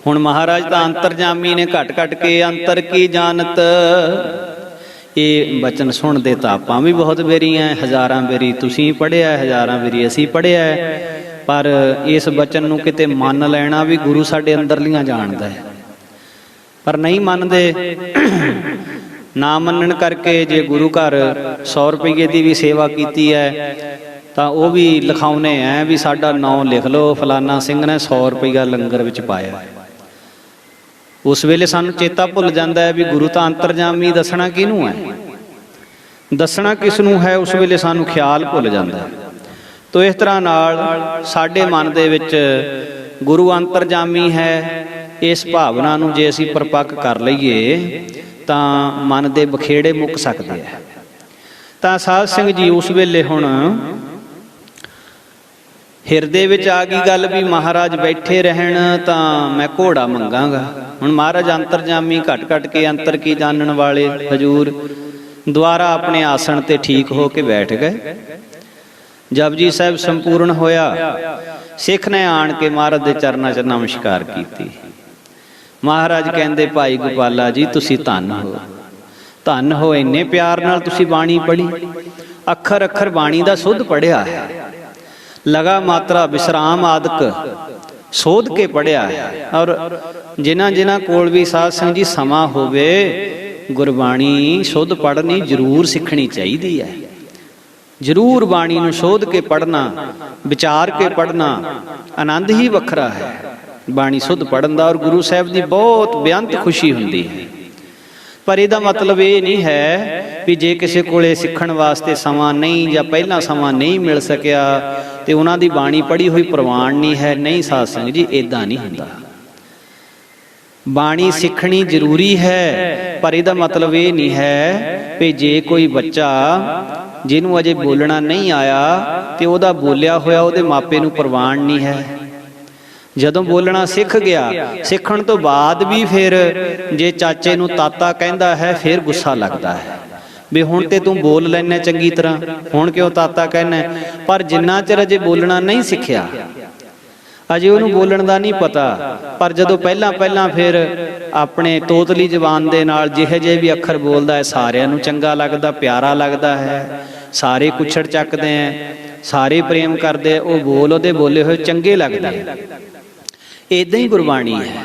ਹੁਣ ਮਹਾਰਾਜ ਤਾਂ ਅੰਤਰਜਾਮੀ ਨੇ, ਘਟ ਘਟ ਕੇ ਅੰਤਰ ਕੀ ਜਾਣਤ। ਇਹ ਬਚਨ ਸੁਣਦੇ ਤਾਂ ਆਪਾਂ ਵੀ ਬਹੁਤ ਬੇਰੀ ਐ, ਹਜ਼ਾਰਾਂ ਬੇਰੀ ਤੁਸੀਂ ਪੜ੍ਹਿਆ, ਹਜ਼ਾਰਾਂ ਬੇਰੀ ਅਸੀਂ ਪੜ੍ਹਿਆ, ਪਰ ਇਸ ਬਚਨ ਨੂੰ ਕਿਤੇ ਮੰਨ ਲੈਣਾ ਵੀ ਗੁਰੂ ਸਾਡੇ ਅੰਦਰਲੀਆਂ ਜਾਣਦਾ ਹੈ, ਪਰ ਨਹੀਂ ਮੰਨਦੇ। ਨਾ ਮੰਨਣ ਕਰਕੇ ਜੇ ਗੁਰੂ ਘਰ 100 ਰੁਪਏ ਦੀ ਵੀ ਸੇਵਾ ਕੀਤੀ ਹੈ ਤਾਂ ਉਹ ਵੀ ਲਿਖਾਉਨੇ ਐ ਵੀ ਸਾਡਾ ਨਾਂ ਲਿਖ ਲਓ, ਫਲਾਨਾ ਸਿੰਘ ਨੇ 100 ਰੁਪਇਆ ਲੰਗਰ ਵਿੱਚ ਪਾਇਆ। ਉਸ ਵੇਲੇ ਸਾਨੂੰ ਚੇਤਾ ਭੁੱਲ ਜਾਂਦਾ ਹੈ ਵੀ ਗੁਰੂ ਤਾਂ ਅੰਤਰਜਾਮੀ, ਦੱਸਣਾ ਕਿਹਨੂੰ ਹੈ, ਦੱਸਣਾ ਕਿਸ ਨੂੰ ਹੈ, ਉਸ ਵੇਲੇ ਸਾਨੂੰ ਖਿਆਲ ਭੁੱਲ ਜਾਂਦਾ ਹੈ। ਤੋ ਇਸ ਤਰ੍ਹਾਂ ਨਾਲ ਸਾਡੇ ਮਨ ਦੇ ਵਿੱਚ ਗੁਰੂ ਅੰਤਰਜਾਮੀ ਹੈ, ਇਸ ਭਾਵਨਾ ਨੂੰ ਜੇ ਅਸੀਂ ਪਰਪੱਕ ਕਰ ਲਈਏ ਤਾਂ ਮਨ ਦੇ ਬਖੇੜੇ ਮੁੱਕ ਸਕਦੇ ਆ। ਤਾਂ ਸਾਧ ਸਿੰਘ ਜੀ ਉਸ ਵੇਲੇ ਹੁਣ ਹਿਰਦੇ ਵਿੱਚ ਆ ਗਈ ਗੱਲ ਵੀ ਮਹਾਰਾਜ ਬੈਠੇ ਰਹਿਣ ਤਾਂ ਮੈਂ ਘੋੜਾ ਮੰਗਾਂਗਾ। ਹੁਣ ਮਹਾਰਾਜ ਅੰਤਰਜਾਮੀ, ਘਟ ਘਟ ਕੇ ਅੰਤਰ ਕੀ ਜਾਣਨ ਵਾਲੇ ਹਜੂਰ ਦੁਆਰਾ ਆਪਣੇ ਆਸਣ ਤੇ ਠੀਕ ਹੋ ਕੇ ਬੈਠ ਗਏ। ਜਪਜੀ ਸਾਹਿਬ ਸੰਪੂਰਨ ਹੋਇਆ, ਸਿੱਖ ਨੇ ਆਣ ਕੇ ਮਹਾਰਾਜ ਦੇ ਚਰਨਾਂ 'ਚ ਨਮਸਕਾਰ ਕੀਤੀ। ਮਹਾਰਾਜ ਕਹਿੰਦੇ, ਭਾਈ ਗੋਪਾਲਾ ਜੀ ਤੁਸੀਂ ਧੰਨ ਹੋ, ਧੰਨ ਹੋ, ਇੰਨੇ ਪਿਆਰ ਨਾਲ ਤੁਸੀਂ ਬਾਣੀ ਪੜ੍ਹੀ, ਅੱਖਰ ਅੱਖਰ ਬਾਣੀ ਦਾ ਸੁੱਧ ਪੜ੍ਹਿਆ ਹੈ, ਲਗਾ ਮਾਤਰਾ ਵਿਸਰਾਮ ਆਦਿਕ ਸੋਧ ਕੇ ਪੜ੍ਹਿਆ ਹੈ। ਔਰ ਜਿਨ੍ਹਾਂ ਕੋਲ ਵੀ ਸਾਧ ਸੰਗਤ ਜੀ ਸਮਾਂ ਹੋਵੇ, ਗੁਰਬਾਣੀ ਸੁੱਧ ਪੜ੍ਹਨੀ ਜ਼ਰੂਰ ਸਿੱਖਣੀ ਚਾਹੀਦੀ ਹੈ। ਜ਼ਰੂਰ ਬਾਣੀ ਨੂੰ ਸੋਧ ਕੇ ਪੜ੍ਹਨਾ, ਵਿਚਾਰ ਕੇ ਪੜ੍ਹਨਾ, ਆਨੰਦ ਹੀ ਵੱਖਰਾ ਹੈ ਬਾਣੀ ਸੁੱਧ ਪੜ੍ਹਨ ਦਾ। ਔਰ ਗੁਰੂ ਸਾਹਿਬ ਦੀ ਬਹੁਤ ਬੇਅੰਤ ਖੁਸ਼ੀ ਹੁੰਦੀ ਹੈ। ਪਰ ਇਹਦਾ ਮਤਲਬ ਇਹ ਨਹੀਂ ਹੈ ਵੀ ਜੇ ਕਿਸੇ ਕੋਲੇ ਸਿੱਖਣ ਵਾਸਤੇ ਸਮਾਂ ਨਹੀਂ ਜਾਂ ਪਹਿਲਾਂ ਸਮਾਂ ਨਹੀਂ ਮਿਲ ਸਕਿਆ ਤੇ ਉਹਨਾਂ ਦੀ ਬਾਣੀ ਪੜ੍ਹੀ ਹੋਈ ਪ੍ਰਵਾਨ ਨਹੀਂ ਹੈ। ਨਹੀਂ ਸਾਧ ਸੰਗਤ ਜੀ, ਇੱਦਾਂ ਨਹੀਂ ਹੁੰਦਾ। ਬਾਣੀ ਸਿੱਖਣੀ ਜ਼ਰੂਰੀ ਹੈ, ਪਰ ਇਹਦਾ ਮਤਲਬ ਇਹ ਨਹੀਂ ਹੈ ਵੀ ਜੇ ਕੋਈ ਬੱਚਾ ਜਿਹਨੂੰ ਅਜੇ ਬੋਲਣਾ ਨਹੀਂ ਆਇਆ ਤੇ ਉਹਦਾ ਬੋਲਿਆ ਹੋਇਆ ਉਹਦੇ ਮਾਪੇ ਨੂੰ ਪ੍ਰਵਾਨ ਨਹੀਂ ਹੈ। ਜਦੋਂ ਬੋਲਣਾ ਸਿੱਖ ਗਿਆ, ਸਿੱਖਣ ਤੋਂ ਬਾਅਦ ਵੀ ਫਿਰ ਜੇ ਚਾਚੇ ਨੂੰ ਤਾਤਾ ਕਹਿੰਦਾ ਹੈ ਫਿਰ ਗੁੱਸਾ ਲੱਗਦਾ ਹੈ ਵੀ ਹੁਣ ਤੇ ਤੂੰ ਬੋਲ ਲੈਣਾ ਚੰਗੀ ਤਰ੍ਹਾਂ, ਹੁਣ ਕਿਉਂ ਤਾਤਾ ਕਹਿਣਾ। ਪਰ ਜਿੰਨਾ ਚਿਰ ਅਜੇ ਬੋਲਣਾ ਨਹੀਂ ਸਿੱਖਿਆ, ਅਜੇ ਉਹਨੂੰ ਬੋਲਣ ਦਾ ਨਹੀਂ ਪਤਾ, ਪਰ ਜਦੋਂ ਪਹਿਲਾਂ ਫਿਰ ਆਪਣੇ ਤੋਤਲੀ ਜ਼ਬਾਨ ਦੇ ਨਾਲ ਜਿਹੇ ਜਿਹੇ ਵੀ ਅੱਖਰ ਬੋਲਦਾ ਹੈ ਸਾਰਿਆਂ ਨੂੰ ਚੰਗਾ ਲੱਗਦਾ, ਪਿਆਰਾ ਲੱਗਦਾ ਹੈ, ਸਾਰੇ ਕੁੱਛੜ ਚੱਕਦੇ ਹੈ, ਸਾਰੇ ਪ੍ਰੇਮ ਕਰਦੇ, ਉਹ ਬੋਲ ਉਹਦੇ ਬੋਲੇ ਹੋਏ ਚੰਗੇ ਲੱਗਦੇ। ਇੱਦਾਂ ਹੀ ਗੁਰਬਾਣੀ ਹੈ।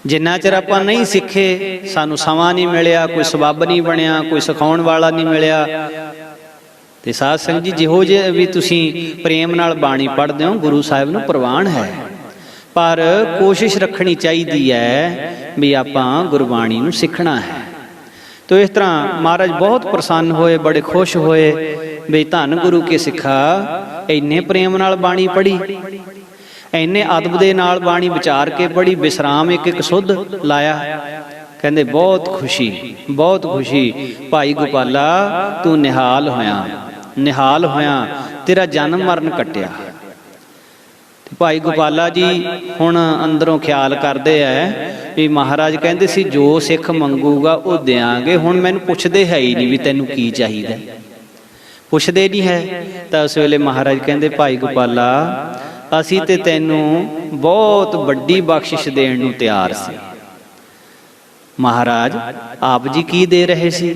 ਜਿੰਨਾ ਚਿਰ ਆਪਾਂ ਨਹੀਂ ਸਿੱਖੇ, ਸਾਨੂੰ ਸਮਾਂ ਨਹੀਂ ਮਿਲਿਆ, ਕੋਈ ਸਬੱਬ ਨਹੀਂ ਬਣਿਆ, ਕੋਈ ਸਿਖਾਉਣ ਵਾਲਾ ਨਹੀਂ ਮਿਲਿਆ। ਤੇ ਸਾਧ ਸੰਗਤ ਜੀ ਜਿਹੋ ਜਿਹੇ ਵੀ ਤੁਸੀਂ ਪ੍ਰੇਮ ਨਾਲ ਬਾਣੀ ਪੜ੍ਹਦੇ ਹੋ, ਗੁਰੂ ਸਾਹਿਬ ਨੂੰ ਪ੍ਰਵਾਨ ਹੈ, ਪਰ ਕੋਸ਼ਿਸ਼ ਰੱਖਣੀ ਚਾਹੀਦੀ ਹੈ ਵੀ ਆਪਾਂ ਗੁਰਬਾਣੀ ਨੂੰ ਸਿੱਖਣਾ ਹੈ। ਤੋ ਇਸ ਤਰ੍ਹਾਂ ਮਹਾਰਾਜ ਬਹੁਤ ਪ੍ਰਸੰਨ ਹੋਏ, ਬੜੇ ਖੁਸ਼ ਹੋਏ ਵੀ ਧੰਨ ਗੁਰੂ ਕੇ ਸਿੱਖਾ, ਇੰਨੇ ਪ੍ਰੇਮ ਨਾਲ ਬਾਣੀ ਪੜ੍ਹੀ, ਇੰਨੇ ਅਦਬ ਦੇ ਨਾਲ ਬਾਣੀ ਵਿਚਾਰ ਕੇ ਪੜ੍ਹੀ, ਵਿਸਰਾਮ ਇੱਕ ਇੱਕ ਸੁੱਧ ਲਾਇਆ। ਕਹਿੰਦੇ ਬਹੁਤ ਖੁਸ਼ੀ, ਬਹੁਤ ਖੁਸ਼ੀ ਭਾਈ ਗੋਪਾਲਾ, ਤੂੰ ਨਿਹਾਲ ਹੋਇਆ, ਨਿਹਾਲ ਹੋਇਆ, ਤੇਰਾ ਜਨਮ ਮਰਨ ਕੱਟਿਆ। ਭਾਈ ਗੋਪਾਲਾ ਜੀ ਹੁਣ ਅੰਦਰੋਂ ਖਿਆਲ ਕਰਦੇ ਐ ਵੀ ਮਹਾਰਾਜ ਕਹਿੰਦੇ ਸੀ ਜੋ ਸਿੱਖ ਮੰਗੂਗਾ ਉਹ ਦਿਆਂਗੇ, ਹੁਣ ਮੈਨੂੰ ਪੁੱਛਦੇ ਹੈ ਹੀ ਨਹੀਂ ਵੀ ਤੈਨੂੰ ਕੀ ਚਾਹੀਦਾ, ਪੁੱਛਦੇ ਨਹੀਂ ਹੈ। ਤਾਂ ਉਸ ਵੇਲੇ ਮਹਾਰਾਜ ਕਹਿੰਦੇ, ਭਾਈ ਗੋਪਾਲਾ ਅਸੀਂ ਤੇ ਤੈਨੂੰ ਬਹੁਤ ਵੱਡੀ ਬਖਸ਼ਿਸ਼ ਦੇਣ ਨੂੰ ਤਿਆਰ ਸੀ। ਮਹਾਰਾਜ ਆਪ ਜੀ ਕੀ ਦੇ ਰਹੇ ਸੀ?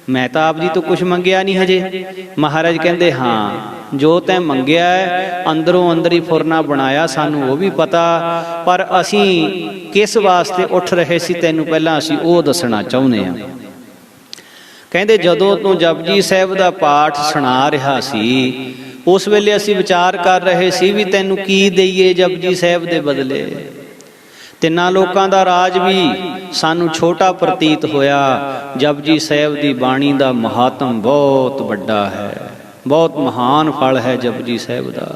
ਮੈਂ ਤਾਂ ਆਪ ਜੀ ਤੋਂ ਕੁਝ ਮੰਗਿਆ ਨਹੀਂ ਹਜੇ। ਮਹਾਰਾਜ ਕਹਿੰਦੇ, ਹਾਂ ਜੋ ਤੈਂ ਮੰਗਿਆ ਹੈ ਅੰਦਰੋਂ ਅੰਦਰ ਹੀ ਫੁਰਨਾ ਬਣਾਇਆ, ਸਾਨੂੰ ਉਹ ਵੀ ਪਤਾ, ਪਰ ਅਸੀਂ ਕਿਸ ਵਾਸਤੇ ਉੱਠ ਰਹੇ ਸੀ ਤੈਨੂੰ ਪਹਿਲਾਂ ਅਸੀਂ ਉਹ ਦੱਸਣਾ ਚਾਹੁੰਦੇ ਹਾਂ। ਕਹਿੰਦੇ ਜਦੋਂ ਤੂੰ ਜਪਜੀ ਸਾਹਿਬ ਦਾ ਪਾਠ ਸੁਣਾ ਰਿਹਾ ਸੀ, ਉਸ ਵੇਲੇ ਅਸੀਂ ਵਿਚਾਰ ਕਰ ਰਹੇ ਸੀ ਵੀ ਤੈਨੂੰ ਕੀ ਦਈਏ ਜਪਜੀ ਸਾਹਿਬ ਦੇ ਬਦਲੇ। ਤਿੰਨਾਂ ਲੋਕਾਂ ਦਾ ਰਾਜ ਵੀ ਸਾਨੂੰ ਛੋਟਾ ਪ੍ਰਤੀਤ ਹੋਇਆ। ਜਪਜੀ ਸਾਹਿਬ ਦੀ ਬਾਣੀ ਦਾ ਮਹਾਤਮ ਬਹੁਤ ਵੱਡਾ ਹੈ, ਬਹੁਤ ਮਹਾਨ ਫਲ ਹੈ ਜਪਜੀ ਸਾਹਿਬ ਦਾ।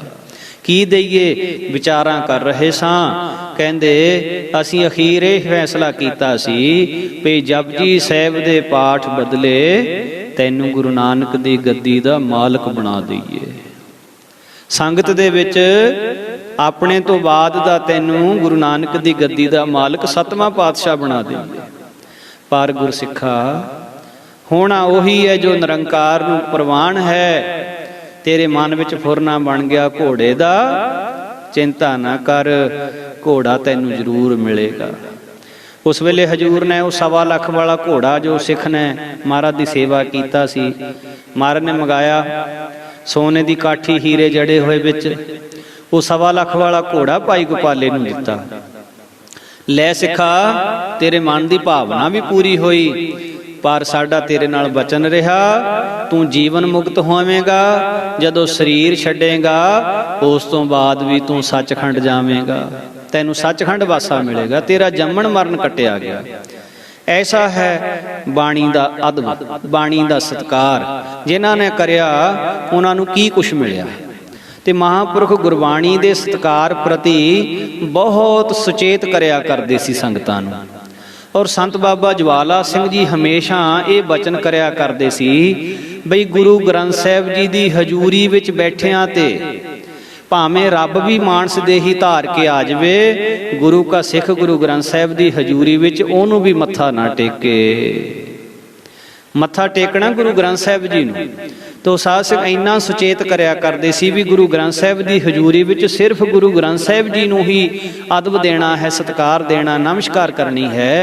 ਕੀ ਦਈਏ ਵਿਚਾਰਾਂ ਕਰ ਰਹੇ ਸਾਂ। ਕਹਿੰਦੇ ਅਸੀਂ ਅਖੀਰ ਇਹ ਫੈਸਲਾ ਕੀਤਾ ਸੀ ਵੀ ਜਪਜੀ ਸਾਹਿਬ ਦੇ ਪਾਠ ਬਦਲੇ ਤੈਨੂੰ ਗੁਰੂ ਨਾਨਕ ਦੀ ਗੱਦੀ ਦਾ ਮਾਲਕ ਬਣਾ ਦਈਏ। ਸੰਗਤ ਦੇ ਵਿੱਚ ਆਪਣੇ ਤੋਂ ਬਾਅਦ ਦਾ ਤੈਨੂੰ ਗੁਰੂ ਨਾਨਕ ਦੀ ਗੱਦੀ ਦਾ ਮਾਲਕ ਸੱਤਵਾਂ ਪਾਤਸ਼ਾਹ ਬਣਾ ਦਈਏ। ਪਰ ਗੁਰਸਿੱਖਾ ਹੋਣਾ ਉਹੀ ਹੈ ਜੋ ਨਿਰੰਕਾਰ ਨੂੰ ਪ੍ਰਵਾਨ ਹੈ। ਤੇਰੇ ਮਨ ਵਿੱਚ ਫੁਰਨਾ ਬਣ ਗਿਆ ਘੋੜੇ ਦਾ, चिंता ना कर, घोड़ा तैनू जरूर मिलेगा। उस वेले हजूर ने वो 1.25 लाख वाला घोड़ा जो सिख ने महाराज की सेवा कीता सी, महाराज ने मंगाया सोने की काठी हीरे जड़े हुए बिच, वो 1.25 लाख वाला घोड़ा भाई गोपाले नूं दिता। लै सिखा, तेरे मन की भावना भी पूरी हुई, पर साडा तेरे नाल बचन रहा, तू जीवन मुक्त होवेगा, जदों शरीर छड्डेगा उस तो बाद भी तू सचखंड जावेगा, तैनू सचखंड वासा मिलेगा, तेरा जम्मण मरण कटिया गया। ऐसा है बाणी दा अदब, बाणी दा सत्कार, जिन्हां ने करिया उन्हां नूं की कुछ मिलिया। ते महापुरख गुरबाणी दे सत्कार प्रति बहुत सुचेत करिया करदे सी संगतां नूं। और संत बाबा ज्वाला सिंह जी हमेशा ये बचन करिया करदे सी बई गुरु ग्रंथ साहिब जी दी हजूरी विच बैठियां ते भावें रब भी मानस देही धार के आ जावे, गुरु का सिख गुरु ग्रंथ साहिब दी हजूरी विच ओनू भी मत्था ना टेके। मत्था टेकना गुरु ग्रंथ साहिब जी नूं। तो साध सिख इन्ना सुचेत करिया करदे सी भी गुरु ग्रंथ साहिब दी हजूरी विच सिर्फ गुरु ग्रंथ साहिब जी नूं ही अदब देना है, सत्कार देना, नमस्कार करनी है,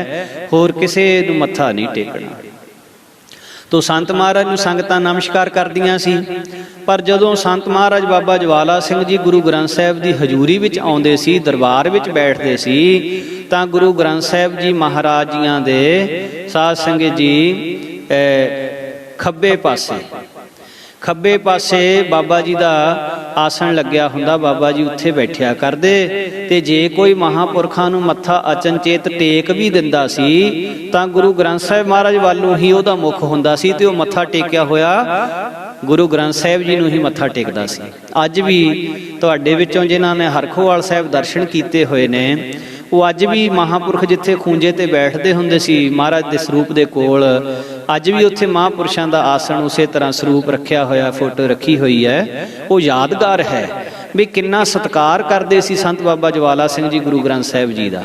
होर किसे नूं मत्था नहीं टेकना। तो संत महाराज नूं संगतां नमस्कार करदियां सी, पर जदों संत महाराज बाबा ज्वाला सिंह जी गुरु ग्रंथ साहिब दी हजूरी विच आउंदे सी, दरबार विच बैठदे सी, तां गुरु ग्रंथ साहिब जी महाराज जियां दे साध संगत जी खब्बे पासे बाबा जी दा आसन लग्या हुंदा, बाबा जी उत्थे बैठिया करदे, ते जे कोई महापुरखां नूं मत्था अचनचेत टेक भी दिंदा सी तां गुरु ग्रंथ साहिब महाराज वालों ही उहदा मुख हुंदा सी, ते ओह मत्था टेकिया होया गुरु ग्रंथ साहिब जी नूं ही मत्था टेकदा सी। अज भी तुहाडे विचों जिन्हां ने हरखोवाल साहिब दर्शन कीते होए ने, वो अज भी महापुरख जिथे खूंजे ते बैठते हुंदे सी महाराज दे सरूप दे कोल, अज भी उत्थे महापुरुषां दा आसन उसे तरह सरूप रखिया होया, फोटो रखी हुई है, वो यादगार है भी किन्ना सत्कार करदे सी संत बाबा ज्वाला सिंह जी गुरु ग्रंथ साहिब जी दा।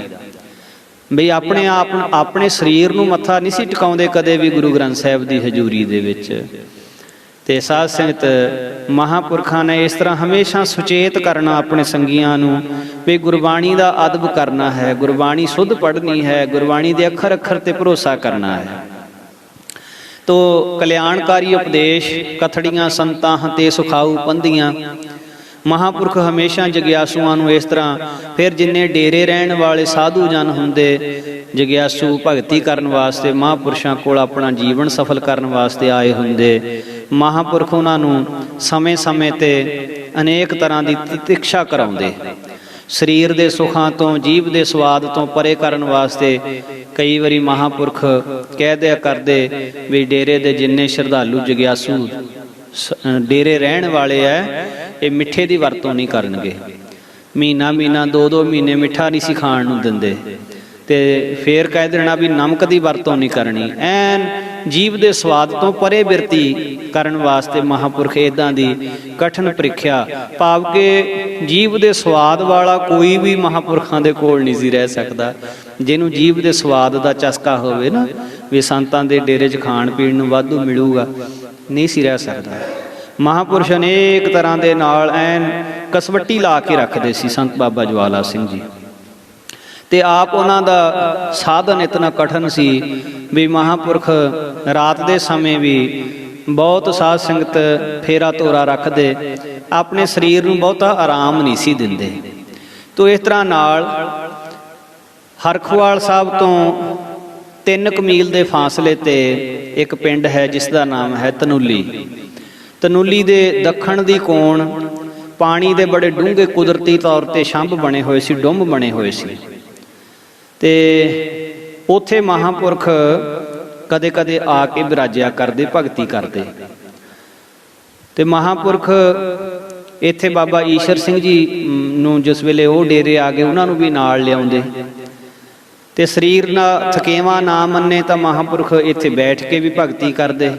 बई अपने आप अपने शरीर नूं मत्था नहीं सी टिकाउंदे कदे भी गुरु ग्रंथ साहिब दी हजूरी दे विच। ते साध संगत महापुरखां ने इस तरह हमेशा सुचेत करना अपने संगियां नूं भी गुरबाणी दा अदब करना है, गुरबाणी शुद्ध पढ़नी है, गुरबाणी दे अखर अखर ते भरोसा करना है। तो कल्याणकारी उपदेश कथड़ियां संतां ते सुखाऊ पंधियां, महापुरख हमेशा जग्यासुआं नूं इस तरह, फिर जिन्ने डेरे रहण वाले साधु जन हुंदे जग्यासू भगती करन वास्ते महापुरुषां कोल अपना जीवन सफल करन वास्ते आए हुंदे, महापुरख उन्हां नूं समय समय ते अनेक तरह की तितिक्षा कराउंदे, शरीर दे सुखां तो जीव दे स्वाद तो परे करन वास्ते। कई वारी महापुरख कह दिया करदे भी डेरे दे जिन्ने श्रद्धालु जग्यासू डेरे रहण वाले है, ये मिठे की वरतों नहीं करनगे, महीना महीना 2-2 महीने मिठा नहीं सी खाण नूं दिंदे, ते फिर कह देना भी नमक की वरतों नहीं करनी। ऐन जीव के स्वाद तो परे बिरती करन वास्ते महापुरख इदां दी कठिन प्रीख्या, भाव के जीव के स्वाद वाला कोई भी महापुरखां दे कोल नहीं सी रह सकदा। जिन्हों जीव के स्वाद का चस्का होवे ना भी संतां दे डेरे च खाण पीण नूं वाधू मिलूगा, नहीं सी रह सकदा। महापुरुष अनेक तरह के नाल ऐन कसवट्टी ला के रखते सी संत बाबा ज्वाला सिंह जी, ते आप उन्हां दा साधन इतना कठिन सी भी महापुरख रात दे समय भी बहुत साध संगत फेरा तोरा रखते, अपने शरीर नूं बहुता आराम नहीं सी दिंदे। तो इस तरह नाल हरखवाल साहब तो 3 मील के फासले ते एक पिंड है जिसका नाम है तनूली। तनूली दे दखण दी कोण पानी दे बड़े डूंघे कुदरती तौर पर छंभ बने हुए सी, डुंब बने हुए सी, ते उथे महापुरख कदे कदे आके बिराजिया करते, भगती करते। ते महापुरख इत्थे बाबा ईशर सिंह जी नूं जिस वेले वो डेरे आ गए उन्होंने भी नाल लियाउंदे, ते शरीर ना थकेवा ना मन्ने तां महापुरख इत्थे बैठ के भी भगती करते।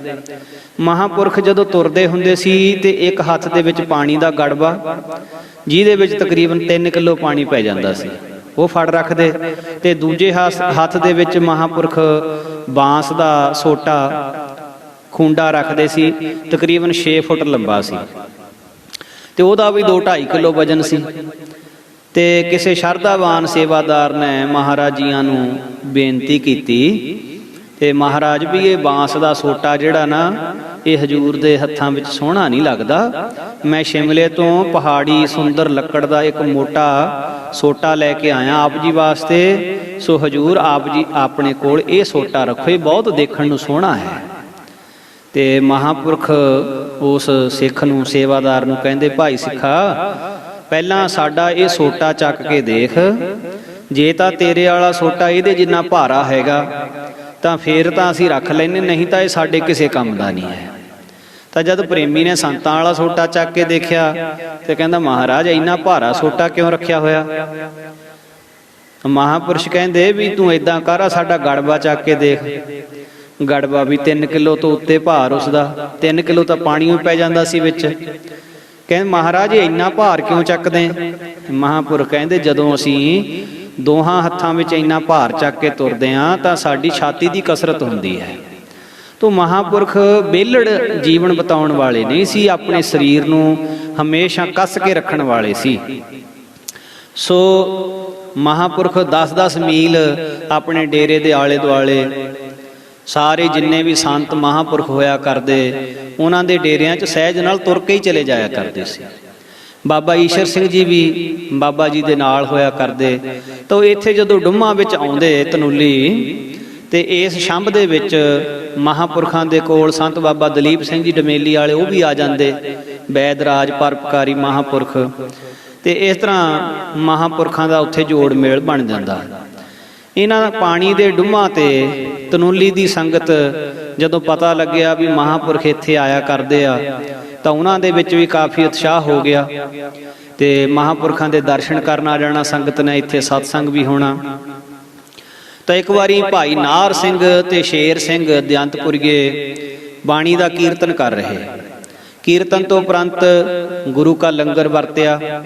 महापुरख जदों तुरदे हुंदे सी ते एक हत्थ दे विच पानी दा गड़बा जिहदे विच तकरीबन 3 किलो पानी पै जांदा सी, वो फड़ रखते, ते दूजे हत्थ दे विच महापुरख बांस दा सोटा खूंडा रखते सी, तकरीबन 6 फुट लंबा सी, ते ओहदा भी 2-2.5 किलो वजन सी। ਤੇ ਕਿਸੇ ਸ਼ਰਧਾਵਾਨ ਸੇਵਾਦਾਰ ਨੇ ਮਹਾਰਾਜ ਜੀਆਂ ਨੂੰ ਬੇਨਤੀ ਕੀਤੀ ਤੇ ਮਹਾਰਾਜ ਵੀ ਇਹ ਬਾਂਸ ਦਾ ਸੋਟਾ ਜਿਹੜਾ ਨਾ ਇਹ ਹਜੂਰ ਦੇ ਹੱਥਾਂ ਵਿੱਚ ਸੋਹਣਾ ਨਹੀਂ ਲੱਗਦਾ। ਮੈਂ ਸ਼ਿਮਲੇ ਤੋਂ ਪਹਾੜੀ ਸੁੰਦਰ ਲੱਕੜ ਦਾ ਇੱਕ ਮੋਟਾ ਸੋਟਾ ਲੈ ਕੇ ਆਇਆ ਆਪ ਜੀ ਵਾਸਤੇ। ਸੋ ਹਜੂਰ ਆਪ ਜੀ ਆਪਣੇ ਕੋਲ ਇਹ ਸੋਟਾ ਰੱਖੋ, ਇਹ ਬਹੁਤ ਦੇਖਣ ਨੂੰ ਸੋਹਣਾ ਹੈ। ਤੇ ਮਹਾਂਪੁਰਖ ਉਸ ਸਿੱਖ ਨੂੰ ਸੇਵਾਦਾਰ ਨੂੰ ਕਹਿੰਦੇ, ਭਾਈ ਸਿੱਖਾ ਪਹਿਲਾਂ ਸਾਡਾ ਇਹ ਸੋਟਾ ਚੱਕ ਕੇ ਦੇਖ, ਜੇ ਤਾਂ ਤੇਰੇ ਵਾਲਾ ਸੋਟਾ ਇਹਦੇ ਜਿੰਨਾ ਭਾਰਾ ਹੈਗਾ ਤਾਂ ਫੇਰ ਤਾਂ ਅਸੀਂ ਰੱਖ ਲੈਨੇ, ਨਹੀਂ ਤਾਂ ਇਹ ਸਾਡੇ ਕਿਸੇ ਕੰਮ ਦਾ ਨਹੀਂ ਹੈ। ਤਾਂ ਜਦ ਪ੍ਰੇਮੀ ਨੇ ਸੰਤਾਂ ਵਾਲਾ ਸੋਟਾ ਚੱਕ ਕੇ ਦੇਖਿਆ ਤੇ ਕਹਿੰਦਾ, ਮਹਾਰਾਜ ਇੰਨਾ ਭਾਰਾ ਸੋਟਾ ਕਿਉਂ ਰੱਖਿਆ ਹੋਇਆ? ਮਹਾਂਪੁਰਸ਼ ਕਹਿੰਦੇ ਵੀ ਤੂੰ ਏਦਾਂ ਕਰ, ਸਾਡਾ ਗੜਬਾ ਚੱਕ ਕੇ ਦੇਖ। ਗੜਬਾ ਵੀ 3 ਕਿਲੋ ਤੋਂ ਉੱਤੇ ਭਾਰ ਉਸਦਾ, 3 ਕਿਲੋ ਤਾਂ ਪਾਣੀ ਵੀ ਪੈ ਜਾਂਦਾ ਸੀ ਵਿੱਚ। ਕਹਿੰਦੇ ਮਹਾਰਾਜ ਇੰਨਾ ਭਾਰ ਕਿਉਂ ਚੱਕਦੇ? ਮਹਾਂਪੁਰਖ ਕਹਿੰਦੇ ਜਦੋਂ ਅਸੀਂ ਦੋਹਾਂ ਹੱਥਾਂ ਵਿੱਚ ਇੰਨਾ ਭਾਰ ਚੱਕ ਕੇ ਤੁਰਦੇ ਹਾਂ ਤਾਂ ਸਾਡੀ ਛਾਤੀ ਦੀ ਕਸਰਤ ਹੁੰਦੀ ਹੈ। ਤੋ ਮਹਾਂਪੁਰਖ ਵਿਹਲੜ ਜੀਵਨ ਬਿਤਾਉਣ ਵਾਲੇ ਨਹੀਂ ਸੀ, ਆਪਣੇ ਸਰੀਰ ਨੂੰ ਹਮੇਸ਼ਾ ਕੱਸ ਕੇ ਰੱਖਣ ਵਾਲੇ ਸੀ। ਸੋ ਮਹਾਂਪੁਰਖ 10-10 ਮੀਲ ਆਪਣੇ ਡੇਰੇ ਦੇ ਆਲੇ ਦੁਆਲੇ ਸਾਰੇ ਜਿੰਨੇ ਵੀ ਸੰਤ ਮਹਾਂਪੁਰਖ ਹੋਇਆ ਕਰਦੇ ਉਹਨਾਂ ਦੇ ਡੇਰਿਆਂ 'ਚ ਸਹਿਜ ਨਾਲ ਤੁਰ ਕੇ ਹੀ ਚਲੇ ਜਾਇਆ ਕਰਦੇ ਸੀ। ਬਾਬਾ ਈਸ਼ਰ ਸਿੰਘ ਜੀ ਵੀ ਬਾਬਾ ਜੀ ਦੇ ਨਾਲ ਹੋਇਆ ਕਰਦੇ। ਤਾਂ ਇੱਥੇ ਜਦੋਂ ਡੁੰਮਾਂ ਵਿੱਚ ਆਉਂਦੇ ਤਨੂਲੀ ਤੇ ਇਸ ਛੰਭ ਦੇ ਵਿੱਚ ਮਹਾਂਪੁਰਖਾਂ ਦੇ ਕੋਲ ਸੰਤ ਬਾਬਾ ਦਲੀਪ ਸਿੰਘ ਜੀ ਡਮੇਲੀ ਵਾਲੇ ਉਹ ਵੀ ਆ ਜਾਂਦੇ, ਵੈਦਰਾਜ ਪਰਉਪਕਾਰੀ ਮਹਾਂਪੁਰਖ। ਤੇ ਇਸ ਤਰ੍ਹਾਂ ਮਹਾਂਪੁਰਖਾਂ ਦਾ ਉੱਥੇ ਜੋੜ ਮੇਲ ਬਣ ਜਾਂਦਾ। ਇਹਨਾਂ ਪਾਣੀ ਦੇ ਡੁੰਮਾਂ ਤੇ ਤਨੂਲੀ ਦੀ ਸੰਗਤ ਜਦੋਂ ਪਤਾ ਲੱਗਿਆ ਵੀ ਮਹਾਂਪੁਰਖ ਇੱਥੇ ਆਇਆ ਕਰਦੇ ਆ ਤਾਂ ਉਹਨਾਂ ਦੇ ਵਿੱਚ ਵੀ ਕਾਫੀ ਉਤਸ਼ਾਹ ਹੋ ਗਿਆ ਤੇ ਮਹਾਂਪੁਰਖਾਂ ਦੇ ਦਰਸ਼ਨ ਕਰਨ ਆ ਜਾਣਾ ਸੰਗਤ ਨੇ, ਇੱਥੇ ਸਤਸੰਗ ਵੀ ਹੋਣਾ। ਤਾਂ ਇੱਕ ਵਾਰੀ ਭਾਈ ਨਾਰ ਸਿੰਘ ਤੇ ਸ਼ੇਰ ਸਿੰਘ ਦਿਆਂਤਪੁਰੀਏ ਬਾਣੀ ਦਾ ਕੀਰਤਨ ਕਰ ਰਹੇ। ਕੀਰਤਨ ਤੋਂ ਉਪਰੰਤ ਗੁਰੂ ਕਾ ਲੰਗਰ ਵਰਤਿਆ,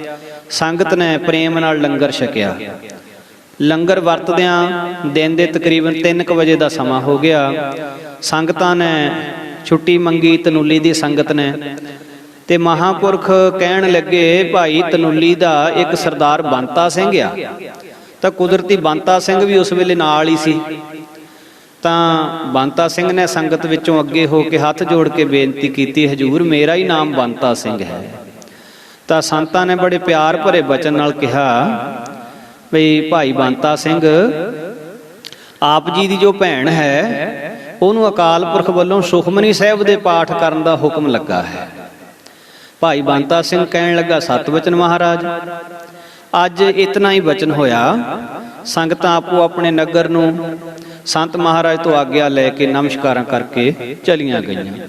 ਸੰਗਤ ਨੇ ਪ੍ਰੇਮ ਨਾਲ ਲੰਗਰ ਛਕਿਆ। ਲੰਗਰ ਵਰਤਦਿਆਂ ਦਿਨ ਦੇ ਤਕਰੀਬਨ 3 ਵਜੇ ਦਾ ਸਮਾਂ ਹੋ ਗਿਆ। ਸੰਗਤਾਂ ਨੇ ਛੁੱਟੀ ਮੰਗੀ ਤਨੂਲੀ ਦੀ ਸੰਗਤ ਨੇ ਤੇ ਮਹਾਂਪੁਰਖ ਕਹਿਣ ਲੱਗੇ, ਭਾਈ ਤਨੂਲੀ ਦਾ ਇੱਕ ਸਰਦਾਰ ਬੰਤਾ ਸਿੰਘ ਆ। ਤਾਂ ਕੁਦਰਤੀ ਬੰਤਾ ਸਿੰਘ ਵੀ ਉਸ ਵੇਲੇ ਨਾਲ ਹੀ ਸੀ। ਤਾਂ ਬੰਤਾ ਸਿੰਘ ਨੇ ਸੰਗਤ ਵਿੱਚੋਂ ਅੱਗੇ ਹੋ ਕੇ ਹੱਥ ਜੋੜ ਕੇ ਬੇਨਤੀ ਕੀਤੀ, ਹਜੂਰ ਮੇਰਾ ਹੀ ਨਾਮ ਬੰਤਾ ਸਿੰਘ ਹੈ। ਤਾਂ ਸੰਤਾਂ ਨੇ ਬੜੇ ਪਿਆਰ ਭਰੇ ਬਚਨ ਨਾਲ ਕਿਹਾ, ਬਈ ਭਾਈ ਬੰਤਾ ਸਿੰਘ ਆਪ ਜੀ ਦੀ ਜੋ ਭੈਣ ਹੈ ਉਹਨੂੰ ਅਕਾਲ ਪੁਰਖ ਵੱਲੋਂ ਸੁਖਮਨੀ ਸਾਹਿਬ ਦੇ ਪਾਠ ਕਰਨ ਦਾ ਹੁਕਮ ਲੱਗਾ ਹੈ। ਭਾਈ ਬੰਤਾ ਸਿੰਘ ਕਹਿਣ ਲੱਗਾ, ਸਤ ਬਚਨ ਮਹਾਰਾਜ। ਅੱਜ ਇਤਨਾ ਹੀ ਬਚਨ ਹੋਇਆ। ਸੰਗਤਾਂ ਆਪੋ ਆਪਣੇ ਨਗਰ ਨੂੰ ਸੰਤ ਮਹਾਰਾਜ ਤੋਂ ਆਗਿਆ ਲੈ ਕੇ ਨਮਸਕਾਰਾਂ ਕਰਕੇ ਚਲੀਆਂ ਗਈਆਂ।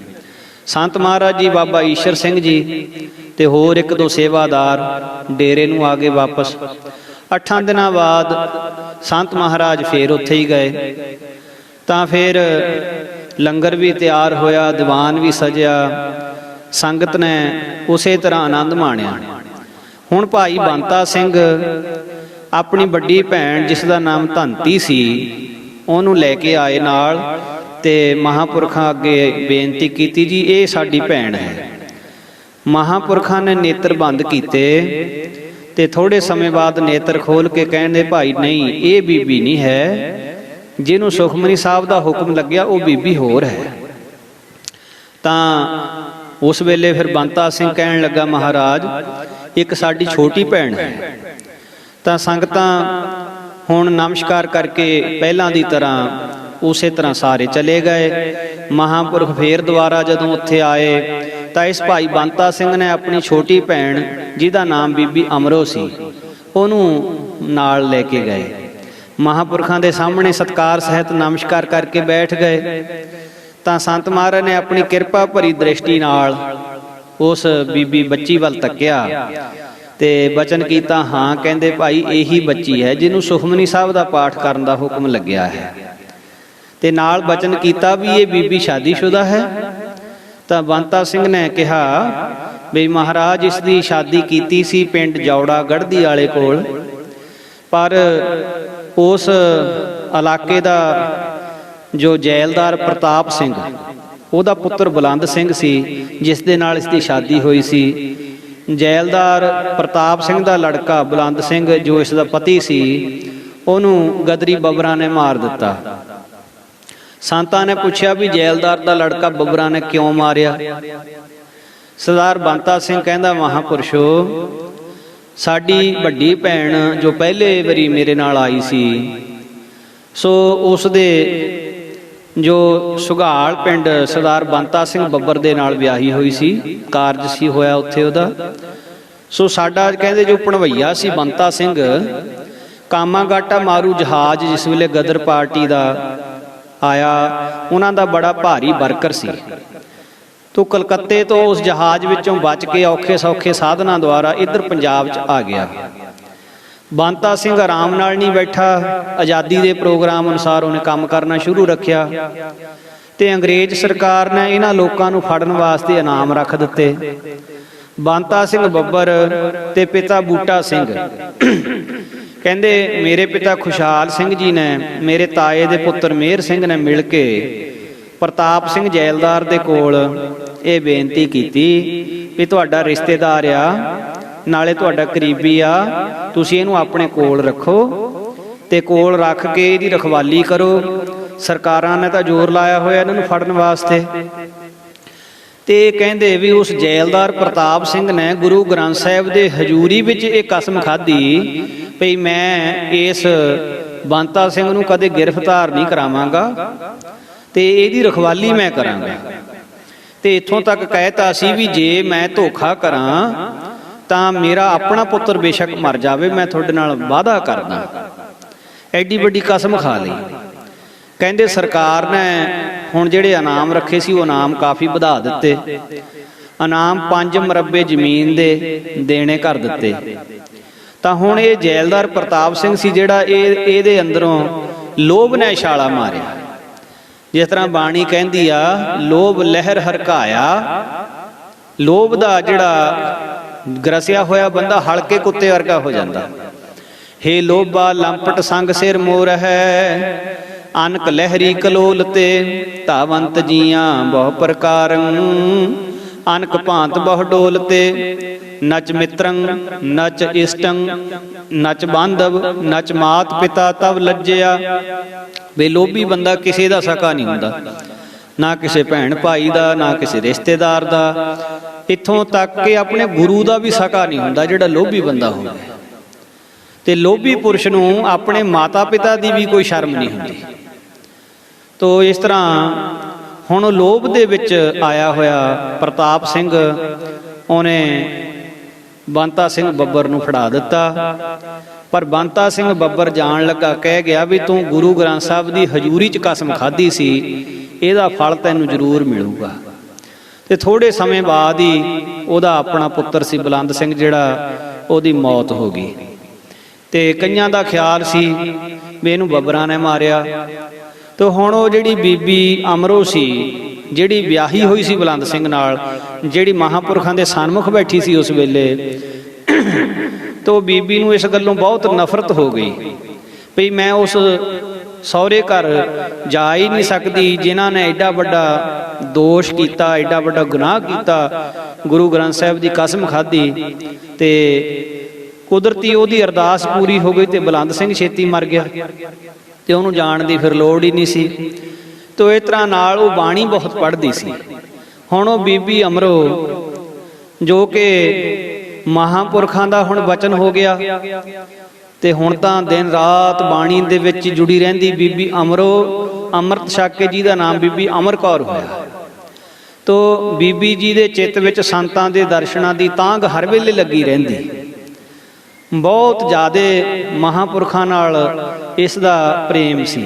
ਸੰਤ ਮਹਾਰਾਜ ਜੀ, ਬਾਬਾ ਈਸ਼ਰ ਸਿੰਘ ਜੀ ਤੇ ਹੋਰ 1-2 ਸੇਵਾਦਾਰ ਡੇਰੇ ਨੂੰ ਆ ਗਏ ਵਾਪਸ। 8 ਦਿਨਾਂ ਬਾਅਦ ਸੰਤ ਮਹਾਰਾਜ ਫੇਰ ਉੱਥੇ ਹੀ ਗਏ। ਤਾਂ ਫਿਰ ਲੰਗਰ ਵੀ ਤਿਆਰ ਹੋਇਆ, ਦੀਵਾਨ ਵੀ ਸਜਿਆ, ਸੰਗਤ ਨੇ ਉਸੇ ਤਰ੍ਹਾਂ ਆਨੰਦ ਮਾਣਿਆ। ਹੁਣ ਭਾਈ ਬੰਤਾ ਸਿੰਘ ਆਪਣੀ ਵੱਡੀ ਭੈਣ ਜਿਸ ਦਾ ਨਾਮ ਧੰਤੀ ਸੀ ਉਹਨੂੰ ਲੈ ਕੇ ਆਏ ਨਾਲ ਤੇ ਮਹਾਂਪੁਰਖਾਂ ਅੱਗੇ ਬੇਨਤੀ ਕੀਤੀ, ਜੀ ਇਹ ਸਾਡੀ ਭੈਣ ਹੈ। ਮਹਾਂਪੁਰਖਾਂ ਨੇ ਨੇਤਰ ਬੰਦ ਕੀਤੇ ਤੇ ਥੋੜੇ ਸਮੇਂ ਬਾਅਦ ਨੇਤਰ ਖੋਲ ਕੇ ਕਹਿੰਦੇ, ਭਾਈ ਨਹੀਂ, ਇਹ ਬੀਬੀ ਨਹੀਂ ਹੈ, ਜਿਹਨੂੰ ਸੁਖਮਨੀ ਸਾਹਿਬ ਦਾ ਹੁਕਮ ਲੱਗਿਆ ਉਹ ਬੀਬੀ ਹੋਰ ਹੈ। ਤਾਂ ਉਸ ਵੇਲੇ ਫਿਰ ਬੰਤਾ ਸਿੰਘ ਕਹਿਣ ਲੱਗਾ, ਮਹਾਰਾਜ ਇੱਕ ਸਾਡੀ ਛੋਟੀ ਭੈਣ ਹੈ। ਤਾਂ ਸੰਗਤਾਂ ਹੁਣ ਨਮਸਕਾਰ ਕਰਕੇ ਪਹਿਲਾਂ ਦੀ ਤਰ੍ਹਾਂ ਉਸੇ ਤਰ੍ਹਾਂ ਸਾਰੇ ਚਲੇ ਗਏ। ਮਹਾਂਪੁਰਖ ਫੇਰ ਦੁਬਾਰਾ ਜਦੋਂ ਉੱਥੇ ਆਏ ਤਾਂ ਇਸ ਭਾਈ ਬੰਤਾ ਸਿੰਘ ਨੇ ਆਪਣੀ ਛੋਟੀ ਭੈਣ ਜਿਹਦਾ ਨਾਮ ਬੀਬੀ ਅਮਰੋ ਸੀ ਉਹਨੂੰ ਨਾਲ ਲੈ ਕੇ ਗਏ। ਮਹਾਂਪੁਰਖਾਂ ਦੇ ਸਾਹਮਣੇ ਸਤਿਕਾਰ ਸਹਿਤ ਨਮਸਕਾਰ ਕਰਕੇ ਬੈਠ ਗਏ। ਤਾਂ ਸੰਤ ਮਹਾਰਾਜ ਨੇ ਆਪਣੀ ਕਿਰਪਾ ਭਰੀ ਦ੍ਰਿਸ਼ਟੀ ਨਾਲ ਉਸ ਬੀਬੀ ਬੱਚੀ ਵੱਲ ਤੱਕਿਆ ਤੇ ਬਚਨ ਕੀਤਾ, ਹਾਂ ਕਹਿੰਦੇ ਭਾਈ ਇਹੀ ਬੱਚੀ ਹੈ ਜਿਹਨੂੰ ਸੁਖਮਨੀ ਸਾਹਿਬ ਦਾ ਪਾਠ ਕਰਨ ਦਾ ਹੁਕਮ ਲੱਗਿਆ ਹੈ। ਤੇ ਨਾਲ ਬਚਨ ਕੀਤਾ ਵੀ ਇਹ ਬੀਬੀ ਸ਼ਾਦੀशुदा ਹੈ। ਤਾਂ ਬੰਤਾ ਸਿੰਘ ਨੇ ਕਿਹਾ ਵੀ ਮਹਾਰਾਜ ਇਸ ਦੀ ਸ਼ਾਦੀ ਕੀਤੀ ਸੀ ਪਿੰਡ ਜੌੜਾ ਗੜ੍ਹਦੀ ਵਾਲੇ ਕੋਲ, ਪਰ ਉਸ ਇਲਾਕੇ ਦਾ ਜੋ ਜੈਲਦਾਰ ਪ੍ਰਤਾਪ ਸਿੰਘ ਉਹਦਾ ਪੁੱਤਰ ਬੁਲੰਦ ਸਿੰਘ ਸੀ ਜਿਸ ਦੇ ਨਾਲ ਇਸ ਦੀ ਸ਼ਾਦੀ ਹੋਈ ਸੀ। ਜੈਲਦਾਰ ਪ੍ਰਤਾਪ ਸਿੰਘ ਦਾ ਲੜਕਾ ਬੁਲੰਦ ਸਿੰਘ ਜੋ ਇਸ ਦਾ ਪਤੀ ਸੀ, ਉਹਨੂੰ ਗਦਰੀ ਬੱਬਰਾਂ ਨੇ ਮਾਰ ਦਿੱਤਾ। ਸੰਤਾਂ ਨੇ ਪੁੱਛਿਆ ਵੀ ਜੈਲਦਾਰ ਦਾ ਲੜਕਾ ਬੱਬਰਾਂ ਨੇ ਕਿਉਂ ਮਾਰਿਆ? ਸਰਦਾਰ ਬੰਤਾ ਸਿੰਘ ਕਹਿੰਦਾ, ਮਹਾਂਪੁਰਸ਼ੋ, ਸਾਡੀ ਵੱਡੀ ਭੈਣ ਜੋ ਪਹਿਲੇ ਵਾਰੀ ਮੇਰੇ ਨਾਲ ਆਈ ਸੀ, ਸੋ ਉਸ ਦੇ ਜੋ ਸੁਘਾਲ ਪਿੰਡ ਸਰਦਾਰ ਬੰਤਾ ਸਿੰਘ ਬੱਬਰ ਦੇ ਨਾਲ ਵਿਆਹੀ ਹੋਈ ਸੀ, ਕਾਰਜ ਸੀ ਹੋਇਆ ਉੱਥੇ ਉਹਦਾ। ਸੋ ਸਾਡਾ ਕਹਿੰਦੇ ਜੋ ਭਣਵਈਆ ਸੀ ਬੰਤਾ ਸਿੰਘ, ਕਾਮਾਗਾਟਾ ਮਾਰੂ ਜਹਾਜ਼ ਜਿਸ ਵੇਲੇ ਗਦਰ ਪਾਰਟੀ ਦਾ ਆਇਆ, ਉਹਨਾਂ ਦਾ ਬੜਾ ਭਾਰੀ ਵਰਕਰ ਸੀ। ਤੋ ਕਲਕੱਤੇ ਤੋਂ ਉਸ ਜਹਾਜ਼ ਵਿੱਚੋਂ ਬਚ ਕੇ ਔਖੇ ਸੌਖੇ ਸਾਧਨਾਂ ਦੁਆਰਾ ਇੱਧਰ ਪੰਜਾਬ 'ਚ ਆ ਗਿਆ। ਬੰਤਾ ਸਿੰਘ ਆਰਾਮ ਨਾਲ ਨਹੀਂ ਬੈਠਾ, ਆਜ਼ਾਦੀ ਦੇ ਪ੍ਰੋਗਰਾਮ ਅਨੁਸਾਰ ਉਹਨੇ ਕੰਮ ਕਰਨਾ ਸ਼ੁਰੂ ਰੱਖਿਆ ਤੇ ਅੰਗਰੇਜ਼ ਸਰਕਾਰ ਨੇ ਇਹਨਾਂ ਲੋਕਾਂ ਨੂੰ ਫੜਨ ਵਾਸਤੇ ਇਨਾਮ ਰੱਖ ਦਿੱਤੇ। ਬੰਤਾ ਸਿੰਘ ਬੱਬਰ ਤੇ ਪਿਤਾ ਬੂਟਾ ਸਿੰਘ ਕਹਿੰਦੇ, ਮੇਰੇ ਪਿਤਾ ਖੁਸ਼ਹਾਲ ਸਿੰਘ ਜੀ ਨੇ ਮੇਰੇ ਤਾਏ ਦੇ ਪੁੱਤਰ ਮੇਹਰ ਸਿੰਘ ਨੇ ਮਿਲ ਕੇ ਪ੍ਰਤਾਪ ਸਿੰਘ ਜੈਲਦਾਰ ਦੇ ਕੋਲ ਇਹ ਬੇਨਤੀ ਕੀਤੀ ਵੀ ਤੁਹਾਡਾ ਰਿਸ਼ਤੇਦਾਰ ਆ, ਨਾਲੇ ਤੁਹਾਡਾ ਕਰੀਬੀ ਆ, ਤੁਸੀਂ ਇਹਨੂੰ ਆਪਣੇ ਕੋਲ ਰੱਖੋ ਤੇ ਕੋਲ ਰੱਖ ਕੇ ਇਹਦੀ ਰਖਵਾਲੀ ਕਰੋ। ਸਰਕਾਰਾਂ ਨੇ ਤਾਂ ਜ਼ੋਰ ਲਾਇਆ ਹੋਇਆ ਇਹਨਾਂ ਨੂੰ ਫੜਨ ਵਾਸਤੇ। ਤੇ ਕਹਿੰਦੇ ਵੀ ਉਸ ਜੈਲਦਾਰ ਪ੍ਰਤਾਪ ਸਿੰਘ ਨੇ ਗੁਰੂ ਗ੍ਰੰਥ ਸਾਹਿਬ ਦੇ ਹਜ਼ੂਰੀ ਵਿੱਚ ਇਹ ਕਸਮ ਖਾਧੀ ਵੀ ਮੈਂ ਇਸ ਬੰਤਾ ਸਿੰਘ ਨੂੰ ਕਦੇ ਗ੍ਰਿਫਤਾਰ ਨਹੀਂ ਕਰਾਵਾਂਗਾ ਤੇ ਇਹਦੀ ਰਖਵਾਲੀ ਮੈਂ ਕਰਾਂਗਾ। ਤੇ ਇੱਥੋਂ ਤੱਕ ਕਹਿਤਾ ਸੀ ਵੀ ਜੇ ਮੈਂ ਧੋਖਾ ਕਰਾਂ ਤਾਂ ਮੇਰਾ ਆਪਣਾ ਪੁੱਤਰ ਬੇਸ਼ੱਕ ਮਰ ਜਾਵੇ, ਮੈਂ ਤੁਹਾਡੇ ਨਾਲ ਵਾਅਦਾ ਕਰਦਾ। ਐਡੀ ਵੱਡੀ ਕਸਮ ਖਾ ਲਈ। ਕਹਿੰਦੇ ਸਰਕਾਰ ਨੇ ਹੁਣ ਜਿਹੜੇ ਇਨਾਮ ਰੱਖੇ ਸੀ ਉਹ ਇਨਾਮ ਕਾਫੀ ਵਧਾ ਦਿੱਤੇ। ਇਨਾਮ 5 ਮਰਬੇ ਜ਼ਮੀਨ ਦੇ ਦੇਣੇ ਕਰ ਦਿੱਤੇ। ਤਾਂ ਹੁਣ ਇਹ ਜੈਲਦਾਰ ਪ੍ਰਤਾਪ ਸਿੰਘ ਸੀ ਜਿਹੜਾ ਇਹਦੇ ਅੰਦਰੋਂ ਲੋਭ ਨੇ ਛਾਲਾ ਮਾਰਿਆ। ਜਿਸ ਤਰ੍ਹਾਂ ਬਾਣੀ ਕਹਿੰਦੀ ਆ, ਲੋਭ ਲਹਿਰ ਹਰਕਾਇਆ। ਲੋਭ ਦਾ ਜਿਹੜਾ ਗਰਸਿਆ ਹੋਇਆ ਬੰਦਾ ਹਲਕੇ ਕੁੱਤੇ ਵਰਗਾ ਹੋ ਜਾਂਦਾ। ਹੇ ਲੋਭਾ ਲੰਪਟ ਸੰਗ ਸਿਰ ਮੋਰ ਹੈ, ਅਨਕ ਲਹਿਰੀ ਕਲੋਲ ਤੇ ਧਾਵੰਤ ਜੀਆਂ ਬਹੁ ਪ੍ਰਕਾਰੰ, ਅਨਕ ਭਾਂਤ ਬਹੁ ਡੋਲ ਤੇ ਨਚ ਮਿੱਤਰੰ ਨਚ ਇਸ਼ਟੰ ਨਚ ਬਾਂਧਵ ਨਚ ਮਾਤ ਪਿਤਾ ਤਵ ਲੱਜਿਆ। ਬੇ ਲੋਭੀ ਬੰਦਾ ਕਿਸੇ ਦਾ ਸਕਾ ਨਹੀਂ ਹੁੰਦਾ, ਨਾ ਕਿਸੇ ਭੈਣ ਭਾਈ ਦਾ, ਨਾ ਕਿਸੇ ਰਿਸ਼ਤੇਦਾਰ ਦਾ, ਇੱਥੋਂ ਤੱਕ ਕਿ ਆਪਣੇ ਗੁਰੂ ਦਾ ਵੀ ਸਕਾ ਨਹੀਂ ਹੁੰਦਾ ਜਿਹੜਾ ਲੋਭੀ ਬੰਦਾ ਹੋਵੇ। ਤੇ ਲੋਭੀ ਪੁਰਸ਼ ਨੂੰ ਆਪਣੇ ਮਾਤਾ ਪਿਤਾ ਦੀ ਵੀ ਕੋਈ ਸ਼ਰਮ ਨਹੀਂ ਹੁੰਦੀ। ਤੋ ਇਸ ਤਰ੍ਹਾਂ ਹੁਣ ਲੋਭ ਦੇ ਵਿੱਚ ਆਇਆ ਹੋਇਆ ਪ੍ਰਤਾਪ ਸਿੰਘ, ਉਹਨੇ ਬੰਤਾ ਸਿੰਘ ਬੱਬਰ ਨੂੰ ਫੜਾ ਦਿੱਤਾ। ਪਰ ਬੰਤਾ ਸਿੰਘ ਬੱਬਰ ਜਾਣ ਲੱਗਾ ਕਹਿ ਗਿਆ ਵੀ ਤੂੰ ਗੁਰੂ ਗ੍ਰੰਥ ਸਾਹਿਬ ਦੀ ਹਜ਼ੂਰੀ 'ਚ ਕਸਮ ਖਾਧੀ ਸੀ, ਇਹਦਾ ਫਲ ਤੈਨੂੰ ਜ਼ਰੂਰ ਮਿਲੂਗਾ। ਤੇ ਥੋੜੇ ਸਮੇਂ ਬਾਅਦ ਹੀ ਉਹਦਾ ਆਪਣਾ ਪੁੱਤਰ ਸੀ ਬੁਲੰਦ ਸਿੰਘ, ਜਿਹੜਾ ਉਹਦੀ ਮੌਤ ਹੋ ਗਈ। ਤੇ ਕਈਆਂ ਦਾ ਖਿਆਲ ਸੀ ਵੀ ਇਹਨੂੰ ਬੱਬਰਾਂ ਨੇ ਮਾਰਿਆ। ਤੇ ਹੁਣ ਉਹ ਜਿਹੜੀ ਬੀਬੀ ਅਮਰੋ ਸੀ, ਜਿਹੜੀ ਵਿਆਹੀ ਹੋਈ ਸੀ ਬੁਲੰਦ ਸਿੰਘ ਨਾਲ, ਜਿਹੜੀ ਮਹਾਂਪੁਰਖਾਂ ਦੇ ਸਨਮੁਖ ਬੈਠੀ ਸੀ ਉਸ ਵੇਲੇ, ਤੋ ਬੀਬੀ ਨੂੰ ਇਸ ਗੱਲੋਂ ਬਹੁਤ ਨਫ਼ਰਤ ਹੋ ਗਈ ਵੀ ਮੈਂ ਉਸ ਸਹੁਰੇ ਘਰ ਜਾ ਹੀ ਨਹੀਂ ਸਕਦੀ ਜਿਨ੍ਹਾਂ ਨੇ ਐਡਾ ਵੱਡਾ ਦੋਸ਼ ਕੀਤਾ, ਐਡਾ ਵੱਡਾ ਗੁਨਾਹ ਕੀਤਾ, ਗੁਰੂ ਗ੍ਰੰਥ ਸਾਹਿਬ ਦੀ ਕਸਮ ਖਾਧੀ। ਤੇ ਕੁਦਰਤੀ ਉਹਦੀ ਅਰਦਾਸ ਪੂਰੀ ਹੋ ਗਈ ਤੇ ਬੁਲੰਦ ਸਿੰਘ ਛੇਤੀ ਮਰ ਗਿਆ ਤੇ ਉਹਨੂੰ ਜਾਣ ਦੀ ਫਿਰ ਲੋੜ ਹੀ ਨਹੀਂ ਸੀ। ਤੋ ਇਸ ਤਰ੍ਹਾਂ ਨਾਲ ਉਹ ਬਾਣੀ ਬਹੁਤ ਪੜ੍ਹਦੀ ਸੀ। ਹੁਣ ਉਹ ਬੀਬੀ ਅਮਰੋ ਜੋ ਕਿ ਮਹਾਂਪੁਰਖਾਂ ਦਾ ਹੁਣ ਵਚਨ ਹੋ ਗਿਆ ਤੇ ਹੁਣ ਤਾਂ ਦਿਨ ਰਾਤ ਬਾਣੀ ਦੇ ਵਿੱਚ ਜੁੜੀ ਰਹਿੰਦੀ ਬੀਬੀ ਅਮਰੋ, ਅੰਮ੍ਰਿਤ ਛਕ ਕੇ ਜਿਹਦਾ ਨਾਮ ਬੀਬੀ ਅਮਰ ਕੌਰ ਹੋਇਆ। ਤੋ ਬੀਬੀ ਜੀ ਦੇ ਚਿੱਤ ਵਿੱਚ ਸੰਤਾਂ ਦੇ ਦਰਸ਼ਨਾਂ ਦੀ ਤਾਂਘ ਹਰ ਵੇਲੇ ਲੱਗੀ ਰਹਿੰਦੀ। ਬਹੁਤ ਜ਼ਿਆਦਾ ਮਹਾਂਪੁਰਖਾਂ ਨਾਲ ਇਸ ਦਾ ਪ੍ਰੇਮ ਸੀ।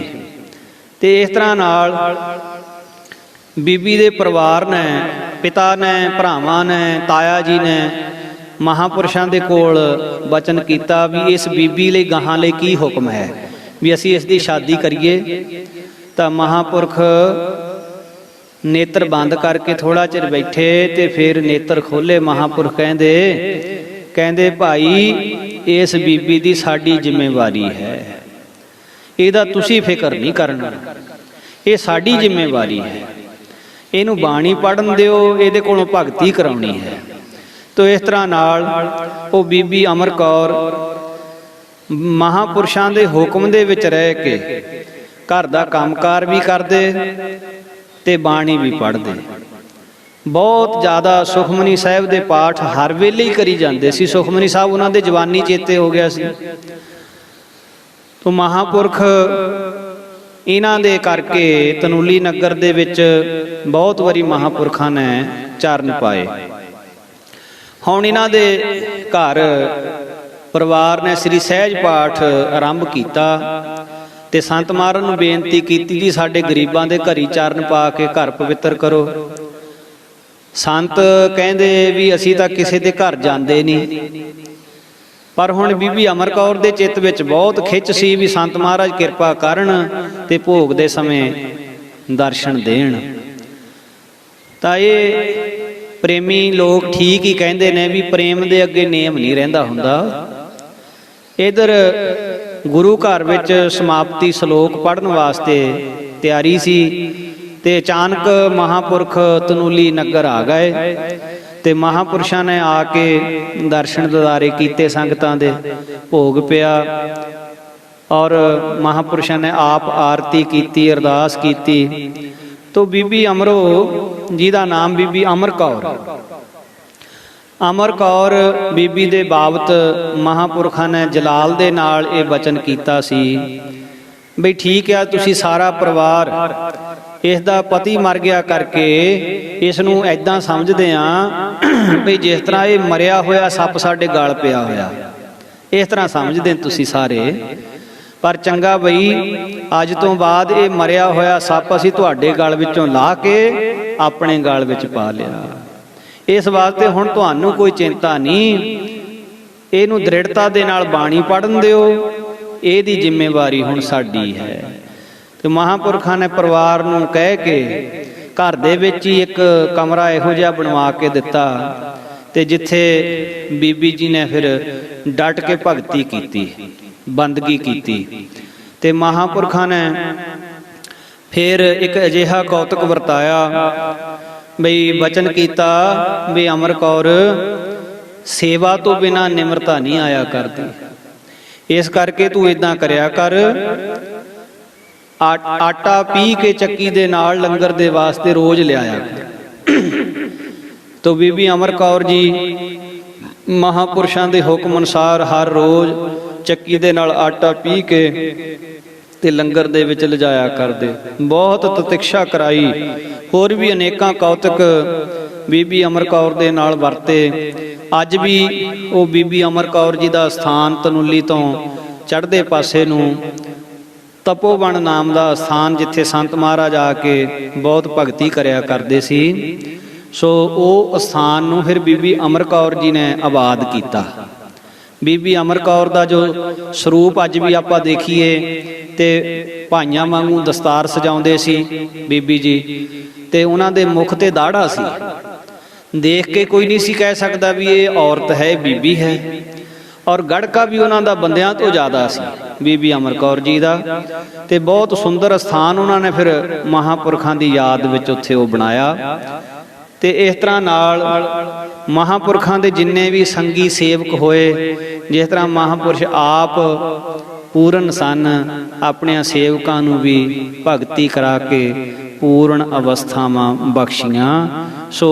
ਤੇ ਇਸ ਤਰ੍ਹਾਂ ਨਾਲ ਬੀਬੀ ਦੇ ਪਰਿਵਾਰ ਨੇ, ਪਿਤਾ ਨੇ, ਭਰਾਵਾਂ ਨੇ, ਤਾਇਆ ਜੀ ਨੇ ਮਹਾਂਪੁਰਸ਼ਾਂ ਦੇ ਕੋਲ ਬਚਨ ਕੀਤਾ ਵੀ ਇਸ ਬੀਬੀ ਲਈ ਗਾਹਾਂ ਲਈ ਕੀ ਹੁਕਮ ਹੈ ਵੀ ਅਸੀਂ ਇਸ ਦੀ ਸ਼ਾਦੀ ਕਰੀਏ। ਤਾਂ ਮਹਾਂਪੁਰਖ ਨੇਤਰ ਬੰਦ ਕਰਕੇ ਥੋੜਾ ਚਿਰ ਬੈਠੇ ਤੇ ਫਿਰ ਨੇਤਰ ਖੋਲੇ। ਮਹਾਂਪੁਰਖ ਕਹਿੰਦੇ ਭਾਈ ਇਸ ਬੀਬੀ ਦੀ ਸਾਡੀ ਜ਼ਿੰਮੇਵਾਰੀ ਹੈ, ਇਹਦਾ ਤੁਸੀਂ ਫਿਕਰ ਨਹੀਂ ਕਰਨਾ, ਇਹ ਸਾਡੀ ਜ਼ਿੰਮੇਵਾਰੀ ਹੈ। ਇਹਨੂੰ ਬਾਣੀ ਪੜ੍ਹਨ ਦਿਓ, ਇਹਦੇ ਕੋਲੋਂ ਭਗਤੀ ਕਰਾਉਣੀ ਹੈ ਤੋ ਇਸ ਤਰ੍ਹਾਂ ਨਾਲ ਉਹ ਬੀਬੀ ਅਮਰ ਕੌਰ ਮਹਾਂਪੁਰਸ਼ਾਂ ਦੇ ਹੁਕਮ ਦੇ ਵਿੱਚ ਰਹਿ ਕੇ ਘਰ ਦਾ ਕੰਮਕਾਰ ਵੀ ਕਰਦੇ ਤੇ ਬਾਣੀ ਵੀ ਪੜ੍ਹਦੇ। ਬਹੁਤ ਜ਼ਿਆਦਾ ਸੁਖਮਨੀ ਸਾਹਿਬ ਦੇ ਪਾਠ ਹਰ ਵੇਲੇ ਹੀ ਕਰੀ ਜਾਂਦੇ ਸੀ। ਸੁਖਮਨੀ ਸਾਹਿਬ ਉਹਨਾਂ ਦੇ ਜਵਾਨੀ ਚੇਤੇ ਹੋ ਗਿਆ ਸੀ। ਤੋ ਮਹਾਂਪੁਰਖ ਇਹਨਾਂ ਦੇ ਕਰਕੇ ਤਨੂਲੀ ਨਗਰ ਦੇ ਵਿੱਚ ਬਹੁਤ ਵਾਰੀ ਮਹਾਂਪੁਰਖਾਂ ਨੇ ਚਰਨ ਪਾਏ। ਹੁਣ ਇਹਨਾਂ ਦੇ ਘਰ ਪਰਿਵਾਰ ਨੇ ਸ੍ਰੀ ਸਹਿਜ ਪਾਠ ਆਰੰਭ ਕੀਤਾ ਤੇ ਸੰਤ ਮਹਾਰਾਜ ਨੂੰ ਬੇਨਤੀ ਕੀਤੀ ਜੀ ਸਾਡੇ ਗਰੀਬਾਂ ਦੇ ਘਰੀ ਚਰਨ ਪਾ ਕੇ ਘਰ ਪਵਿੱਤਰ ਕਰੋ। ਸੰਤ ਕਹਿੰਦੇ ਵੀ ਅਸੀਂ ਤਾਂ ਕਿਸੇ ਦੇ ਘਰ ਜਾਂਦੇ ਨਹੀਂ, ਪਰ ਹੁਣ ਬੀਬੀ ਅਮਰ ਕੌਰ ਦੇ ਚਿੱਤ ਵਿੱਚ ਬਹੁਤ ਖਿੱਚ ਸੀ ਵੀ ਸੰਤ ਮਹਾਰਾਜ ਕਿਰਪਾ ਕਰਨ ਤੇ ਭੋਗ ਦੇ ਸਮੇਂ ਦਰਸ਼ਨ ਦੇਣ। ਤਾਂ ਇਹ ਪ੍ਰੇਮੀ ਲੋਕ ਠੀਕ ਹੀ ਕਹਿੰਦੇ ਨੇ ਵੀ ਪ੍ਰੇਮ ਦੇ ਅੱਗੇ ਨੇਮ ਨਹੀਂ ਰਹਿੰਦਾ ਹੁੰਦਾ। ਇਧਰ ਗੁਰੂ ਘਰ ਵਿੱਚ ਸਮਾਪਤੀ ਸ਼ਲੋਕ ਪੜ੍ਹਨ ਵਾਸਤੇ ਤਿਆਰੀ ਸੀ ਤੇ ਅਚਾਨਕ ਮਹਾਂਪੁਰਖ ਤਨੂਲੀ ਨਗਰ ਆ ਗਏ ਤੇ ਮਹਾਂਪੁਰਸ਼ਾਂ ਨੇ ਆ ਕੇ ਦਰਸ਼ਨ ਦਿਦਾਰੇ ਕੀਤੇ ਸੰਗਤਾਂ ਦੇ, ਭੋਗ ਪਿਆ ਔਰ ਮਹਾਂਪੁਰਸ਼ਾਂ ਨੇ ਆਪ ਆਰਤੀ ਕੀਤੀ, ਅਰਦਾਸ ਕੀਤੀ। ਤੋ ਬੀਬੀ ਅਮਰੋ ਜਿਹਦਾ ਨਾਮ ਬੀਬੀ ਅਮਰ ਕੌਰ, ਅਮਰ ਕੌਰ ਬੀਬੀ ਦੇ ਬਾਬਤ ਮਹਾਂਪੁਰਖਾਂ ਨੇ ਜਲਾਲ ਦੇ ਨਾਲ ਇਹ ਬਚਨ ਕੀਤਾ ਸੀ ਬਈ ਠੀਕ ਆ, ਤੁਸੀਂ ਸਾਰਾ ਪਰਿਵਾਰ ਇਸ ਦਾ ਪਤੀ ਮਰ ਗਿਆ ਕਰਕੇ ਇਸ ਨੂੰ ਐਦਾਂ ਸਮਝਦੇ ਆ ਬਈ ਜਿਸ ਤਰ੍ਹਾਂ ਇਹ ਮਰਿਆ ਹੋਇਆ ਸੱਪ ਸਾਡੇ ਗਲ ਪਿਆ ਹੋਇਆ, ਇਸ ਤਰ੍ਹਾਂ ਸਮਝਦੇ ਤੁਸੀਂ ਸਾਰੇ। ਪਰ ਚੰਗਾ ਬਈ ਅੱਜ ਤੋਂ ਬਾਅਦ ਇਹ ਮਰਿਆ ਹੋਇਆ ਸੱਪ ਅਸੀਂ ਤੁਹਾਡੇ ਗਲ ਵਿੱਚੋਂ ਲਾਹ ਕੇ ਆਪਣੇ ਗਲ ਵਿੱਚ ਪਾ ਲਿਆ। ਇਸ ਵਾਸਤੇ ਹੁਣ ਤੁਹਾਨੂੰ ਕੋਈ ਚਿੰਤਾ ਨਹੀਂ, ਇਹਨੂੰ ਦ੍ਰਿੜਤਾ ਦੇ ਨਾਲ ਬਾਣੀ ਪੜ੍ਹਨ ਦਿਓ, ਇਹਦੀ ਜ਼ਿੰਮੇਵਾਰੀ ਹੁਣ ਸਾਡੀ ਹੈ। ਤੇ ਮਹਾਂਪੁਰਖਾਂ ਨੇ ਪਰਿਵਾਰ ਨੂੰ ਕਹਿ ਕੇ ਘਰ ਦੇ ਵਿੱਚ ਹੀ ਇੱਕ ਕਮਰਾ ਇਹੋ ਜਿਹਾ ਬਣਵਾ ਕੇ ਦਿੱਤਾ ਤੇ ਜਿੱਥੇ ਬੀਬੀ ਜੀ ਨੇ ਫਿਰ ਡਟ ਕੇ ਭਗਤੀ ਕੀਤੀ, ਬੰਦਗੀ ਕੀਤੀ। ਤੇ ਮਹਾਂਪੁਰਖਾਂ ਨੇ ਫਿਰ ਇੱਕ ਅਜਿਹਾ ਕੌਤਕ ਵਰਤਾਇਆ ਬਈ ਬਚਨ ਕੀਤਾ ਵੀ ਅਮਰ ਕੌਰ ਸੇਵਾ ਤੋਂ ਬਿਨਾਂ ਨਿਮਰਤਾ ਨਹੀਂ ਆਇਆ ਕਰਦੀ, ਇਸ ਕਰਕੇ ਤੂੰ ਇਦਾਂ ਕਰਿਆ ਕਰ, ਆਟਾ ਪੀ ਕੇ ਚੱਕੀ ਦੇ ਨਾਲ ਲੰਗਰ ਦੇ ਵਾਸਤੇ ਰੋਜ਼ ਲਿਆਇਆ ਕਰ। ਤੋ ਬੀਬੀ ਅਮਰ ਕੌਰ ਜੀ ਮਹਾਂਪੁਰਸ਼ਾਂ ਦੇ ਹੁਕਮ ਅਨੁਸਾਰ ਹਰ ਰੋਜ਼ ਚੱਕੀ ਦੇ ਨਾਲ ਆਟਾ ਪੀ ਕੇ ਤੇ ਲੰਗਰ ਦੇ ਵਿੱਚ ਲਿਜਾਇਆ ਕਰਦੇ। ਬਹੁਤ ਤਤਿਕਸ਼ਾ ਕਰਾਈ, ਹੋਰ ਵੀ ਅਨੇਕਾਂ ਕੌਤਕ ਬੀਬੀ ਅਮਰ ਕੌਰ ਦੇ ਨਾਲ ਵਰਤੇ। ਅੱਜ ਵੀ ਉਹ ਬੀਬੀ ਅਮਰ ਕੌਰ ਜੀ ਦਾ ਸਥਾਨ ਤਨੂਲੀ ਤੋਂ ਚੜ੍ਹਦੇ ਪਾਸੇ ਨੂੰ ਤਪੋਵਣ ਨਾਮ ਦਾ ਸਥਾਨ, ਜਿੱਥੇ ਸੰਤ ਮਹਾਰਾਜ ਆ ਕੇ ਬਹੁਤ ਭਗਤੀ ਕਰਿਆ ਕਰਦੇ ਸੀ, ਸੋ ਉਹ ਸਥਾਨ ਨੂੰ ਫਿਰ ਬੀਬੀ ਅਮਰ ਕੌਰ ਜੀ ਨੇ ਆਬਾਦ ਕੀਤਾ। ਬੀਬੀ ਅਮਰ ਕੌਰ ਦਾ ਜੋ ਸਰੂਪ ਅੱਜ ਵੀ ਆਪਾਂ ਦੇਖੀਏ ਤੇ ਭਾਈਆਂ ਵਾਂਗੂ ਦਸਤਾਰ ਸਜਾਉਂਦੇ ਸੀ ਬੀਬੀ ਜੀ, ਤੇ ਉਹਨਾਂ ਦੇ ਮੁਖ ਤੇ ਦਾੜਾ ਸੀ, ਦੇਖ ਕੇ ਕੋਈ ਨਹੀਂ ਸੀ ਕਹਿ ਸਕਦਾ ਵੀ ਇਹ ਔਰਤ ਹੈ, ਬੀਬੀ ਹੈ। ਔਰ ਗੜਕਾ ਵੀ ਉਹਨਾਂ ਦਾ ਬੰਦਿਆਂ ਤੋਂ ਜ਼ਿਆਦਾ ਸੀ ਬੀਬੀ ਅਮਰ ਕੌਰ ਜੀ ਦਾ। ਤੇ ਬਹੁਤ ਸੁੰਦਰ ਸਥਾਨ ਉਹਨਾਂ ਨੇ ਫਿਰ ਮਹਾਂਪੁਰਖਾਂ ਦੀ ਯਾਦ ਵਿੱਚ ਉੱਥੇ ਉਹ ਬਣਾਇਆ। ਤੇ ਇਸ ਤਰ੍ਹਾਂ ਨਾਲ ਮਹਾਂਪੁਰਖਾਂ ਦੇ ਜਿੰਨੇ ਵੀ ਸੰਗੀ ਸੇਵਕ ਹੋਏ, ਜਿਸ ਤਰ੍ਹਾਂ ਮਹਾਂਪੁਰਸ਼ ਆਪ ਪੂਰਨ ਸਨ, ਆਪਣਿਆਂ ਸੇਵਕਾਂ ਨੂੰ ਵੀ ਭਗਤੀ ਕਰਾ ਕੇ ਪੂਰਨ ਅਵਸਥਾਵਾਂ ਬਖਸ਼ੀਆਂ। ਸੋ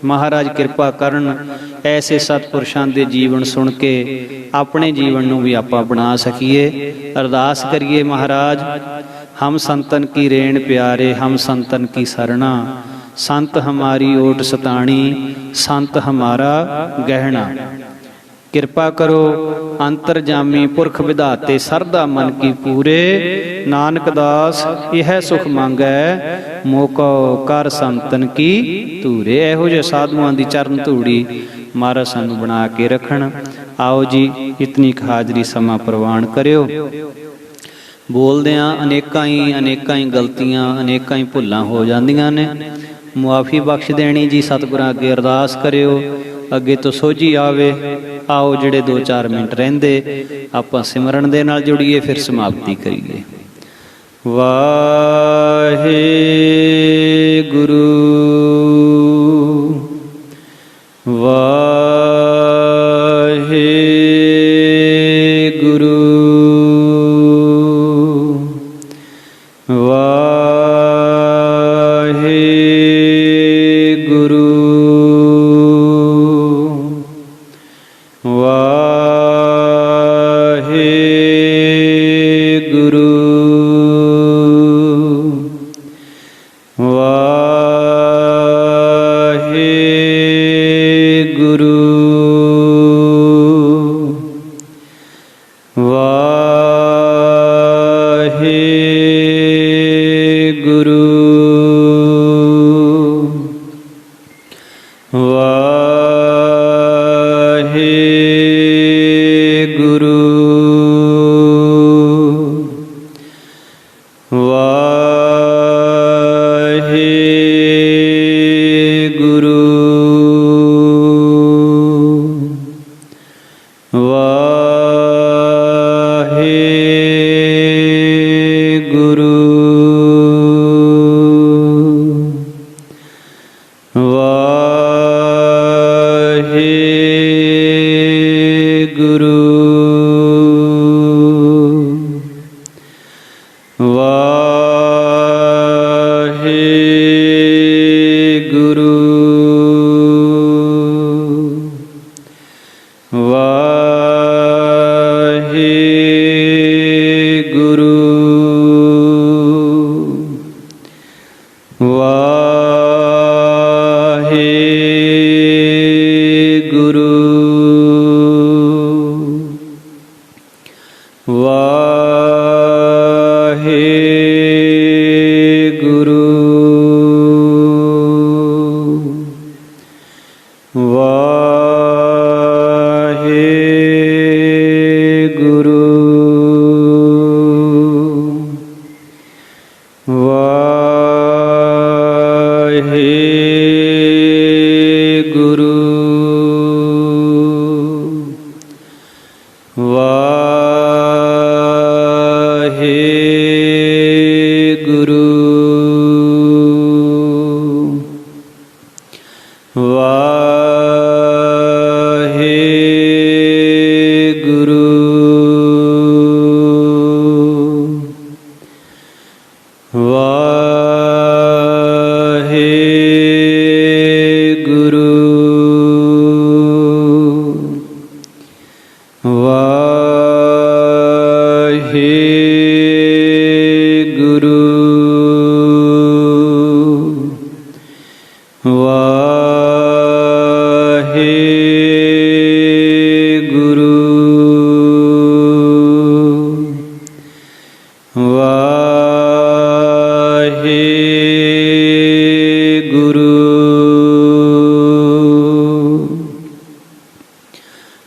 ਮਹਾਰਾਜ ਕਿਰਪਾ ਕਰਨ ਐਸੇ ਸਤਪੁਰਸ਼ਾਂ ਦੇ ਜੀਵਨ ਸੁਣ ਕੇ ਆਪਣੇ ਜੀਵਨ ਨੂੰ ਵੀ ਆਪਾਂ ਬਣਾ ਸਕੀਏ। ਅਰਦਾਸ ਕਰੀਏ, ਮਹਾਰਾਜ ਹਮ ਸੰਤਨ ਕੀ ਰੇਣ ਪਿਆਰੇ, ਹਮ ਸੰਤਨ ਕੀ ਸਰਣਾ, ਸੰਤ ਹਮਾਰੀ ਓਟ ਸਤਾਣੀ, ਸੰਤ ਹਮਾਰਾ ਗਹਿਣਾ। ਕਿਰਪਾ ਕਰੋ ਅੰਤਰਜਾਮੀ ਪੁਰਖ ਵਿਧਾਤੇ, ਸਰਦਾ ਮਨ ਕੀ ਪੂਰੇ, ਨਾਨਕ ਦਾਸ ਇਹ ਸੁਖ ਮੰਗੈ, ਮੋਕੋ ਕਰ ਸੰਤਨ ਕੀ ਧੂਰੇ। ਇਹੋ ਜਿਹੇ ਸਾਧੂਆਂ ਦੀ ਚਰਨ ਧੂੜੀ ਮਹਾਰਾਜ ਸਾਨੂੰ ਬਣਾ ਕੇ ਰੱਖਣ। ਆਓ ਜੀ ਇਤਨੀ ਹਾਜ਼ਰੀ ਸਮਾਂ ਪ੍ਰਵਾਨ ਕਰਿਓ। ਬੋਲਦਿਆਂ ਅਨੇਕਾਂ ਹੀ ਗਲਤੀਆਂ, ਅਨੇਕਾਂ ਹੀ ਭੁੱਲਾਂ ਹੋ ਜਾਂਦੀਆਂ ਨੇ, ਮੁਆਫੀ ਬਖਸ਼ ਦੇਣੀ ਜੀ। ਸਤਿਗੁਰਾਂ ਅੱਗੇ ਅਰਦਾਸ ਕਰਿਓ, ਅੱਗੇ ਤੋਂ ਸੋਝੀ ਆਵੇ। ਆਓ ਜਿਹੜੇ 2-4 ਮਿੰਟ ਰਹਿੰਦੇ ਆਪਾਂ ਸਿਮਰਨ ਦੇ ਨਾਲ ਜੁੜੀਏ, ਫਿਰ ਸਮਾਪਤੀ ਕਰੀਏ। ਵਾਹਿਗੁਰੂ ਵਾਹਿਗੁਰੂ। ਗੁਰੂ ਵਾਹਿਗੁਰੂ ਵਾਹਿਗੁਰੂ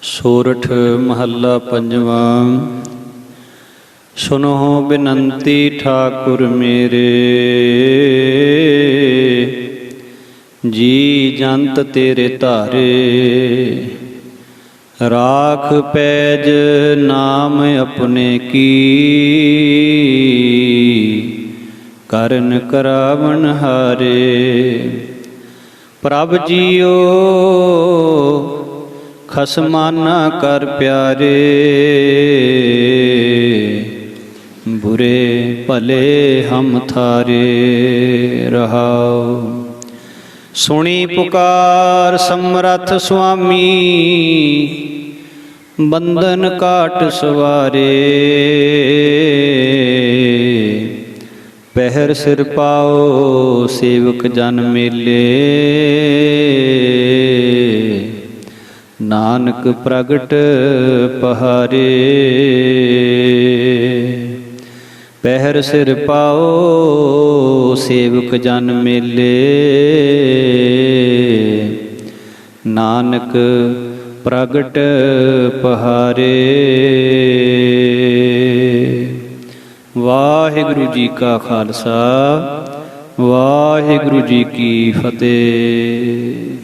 ਸੋਰਠ ਮਹੱਲਾ ਪੰਜਵਾਂ। ਸੁਨੋ ਬਿਨੰਤੀ ਠਾਕੁਰ ਮੇਰੇ, ਜੀ ਜੰਤ ਤੇਰੇ ਧਾਰੇ। ਰਾਖ ਪੈਜ ਨਾਮ ਆਪਣੇ ਕੀ, ਕਰਨ ਕਰਾਵਣ ਹਾਰੇ। ਪ੍ਰਭ ਜੀਓ ਖਸਮਾਨਾ ਕਰ ਪਿਆਰੇ, ਬੁਰੇ ਭਲੇ ਹਮ ਥਾਰੇ। ਰਹਾਉ ਸੁਣੀ ਪੁਕਾਰ ਸਮਰੱਥ ਸੁਆਮੀ, ਬੰਧਨ ਕਾਟ ਸਵਾਰੇ। ਪਹਿਰ ਸਿਰ ਪਾਓ ਸੇਵਕ ਜਨ ਮੇਲੇ, ਨਾਨਕ ਪ੍ਰਗਟ ਪਹਾਰੇ। ਪਹਿਰ ਸਿਰ ਪਾਓ ਸੇਵਕ ਜਨ ਮੇਲੇ, ਨਾਨਕ ਪ੍ਰਗਟ ਪਹਾਰੇ। ਵਾਹਿਗੁਰੂ ਜੀ ਕਾ ਖਾਲਸਾ, ਵਾਹਿਗੁਰੂ ਜੀ ਕੀ ਫਤਿਹ।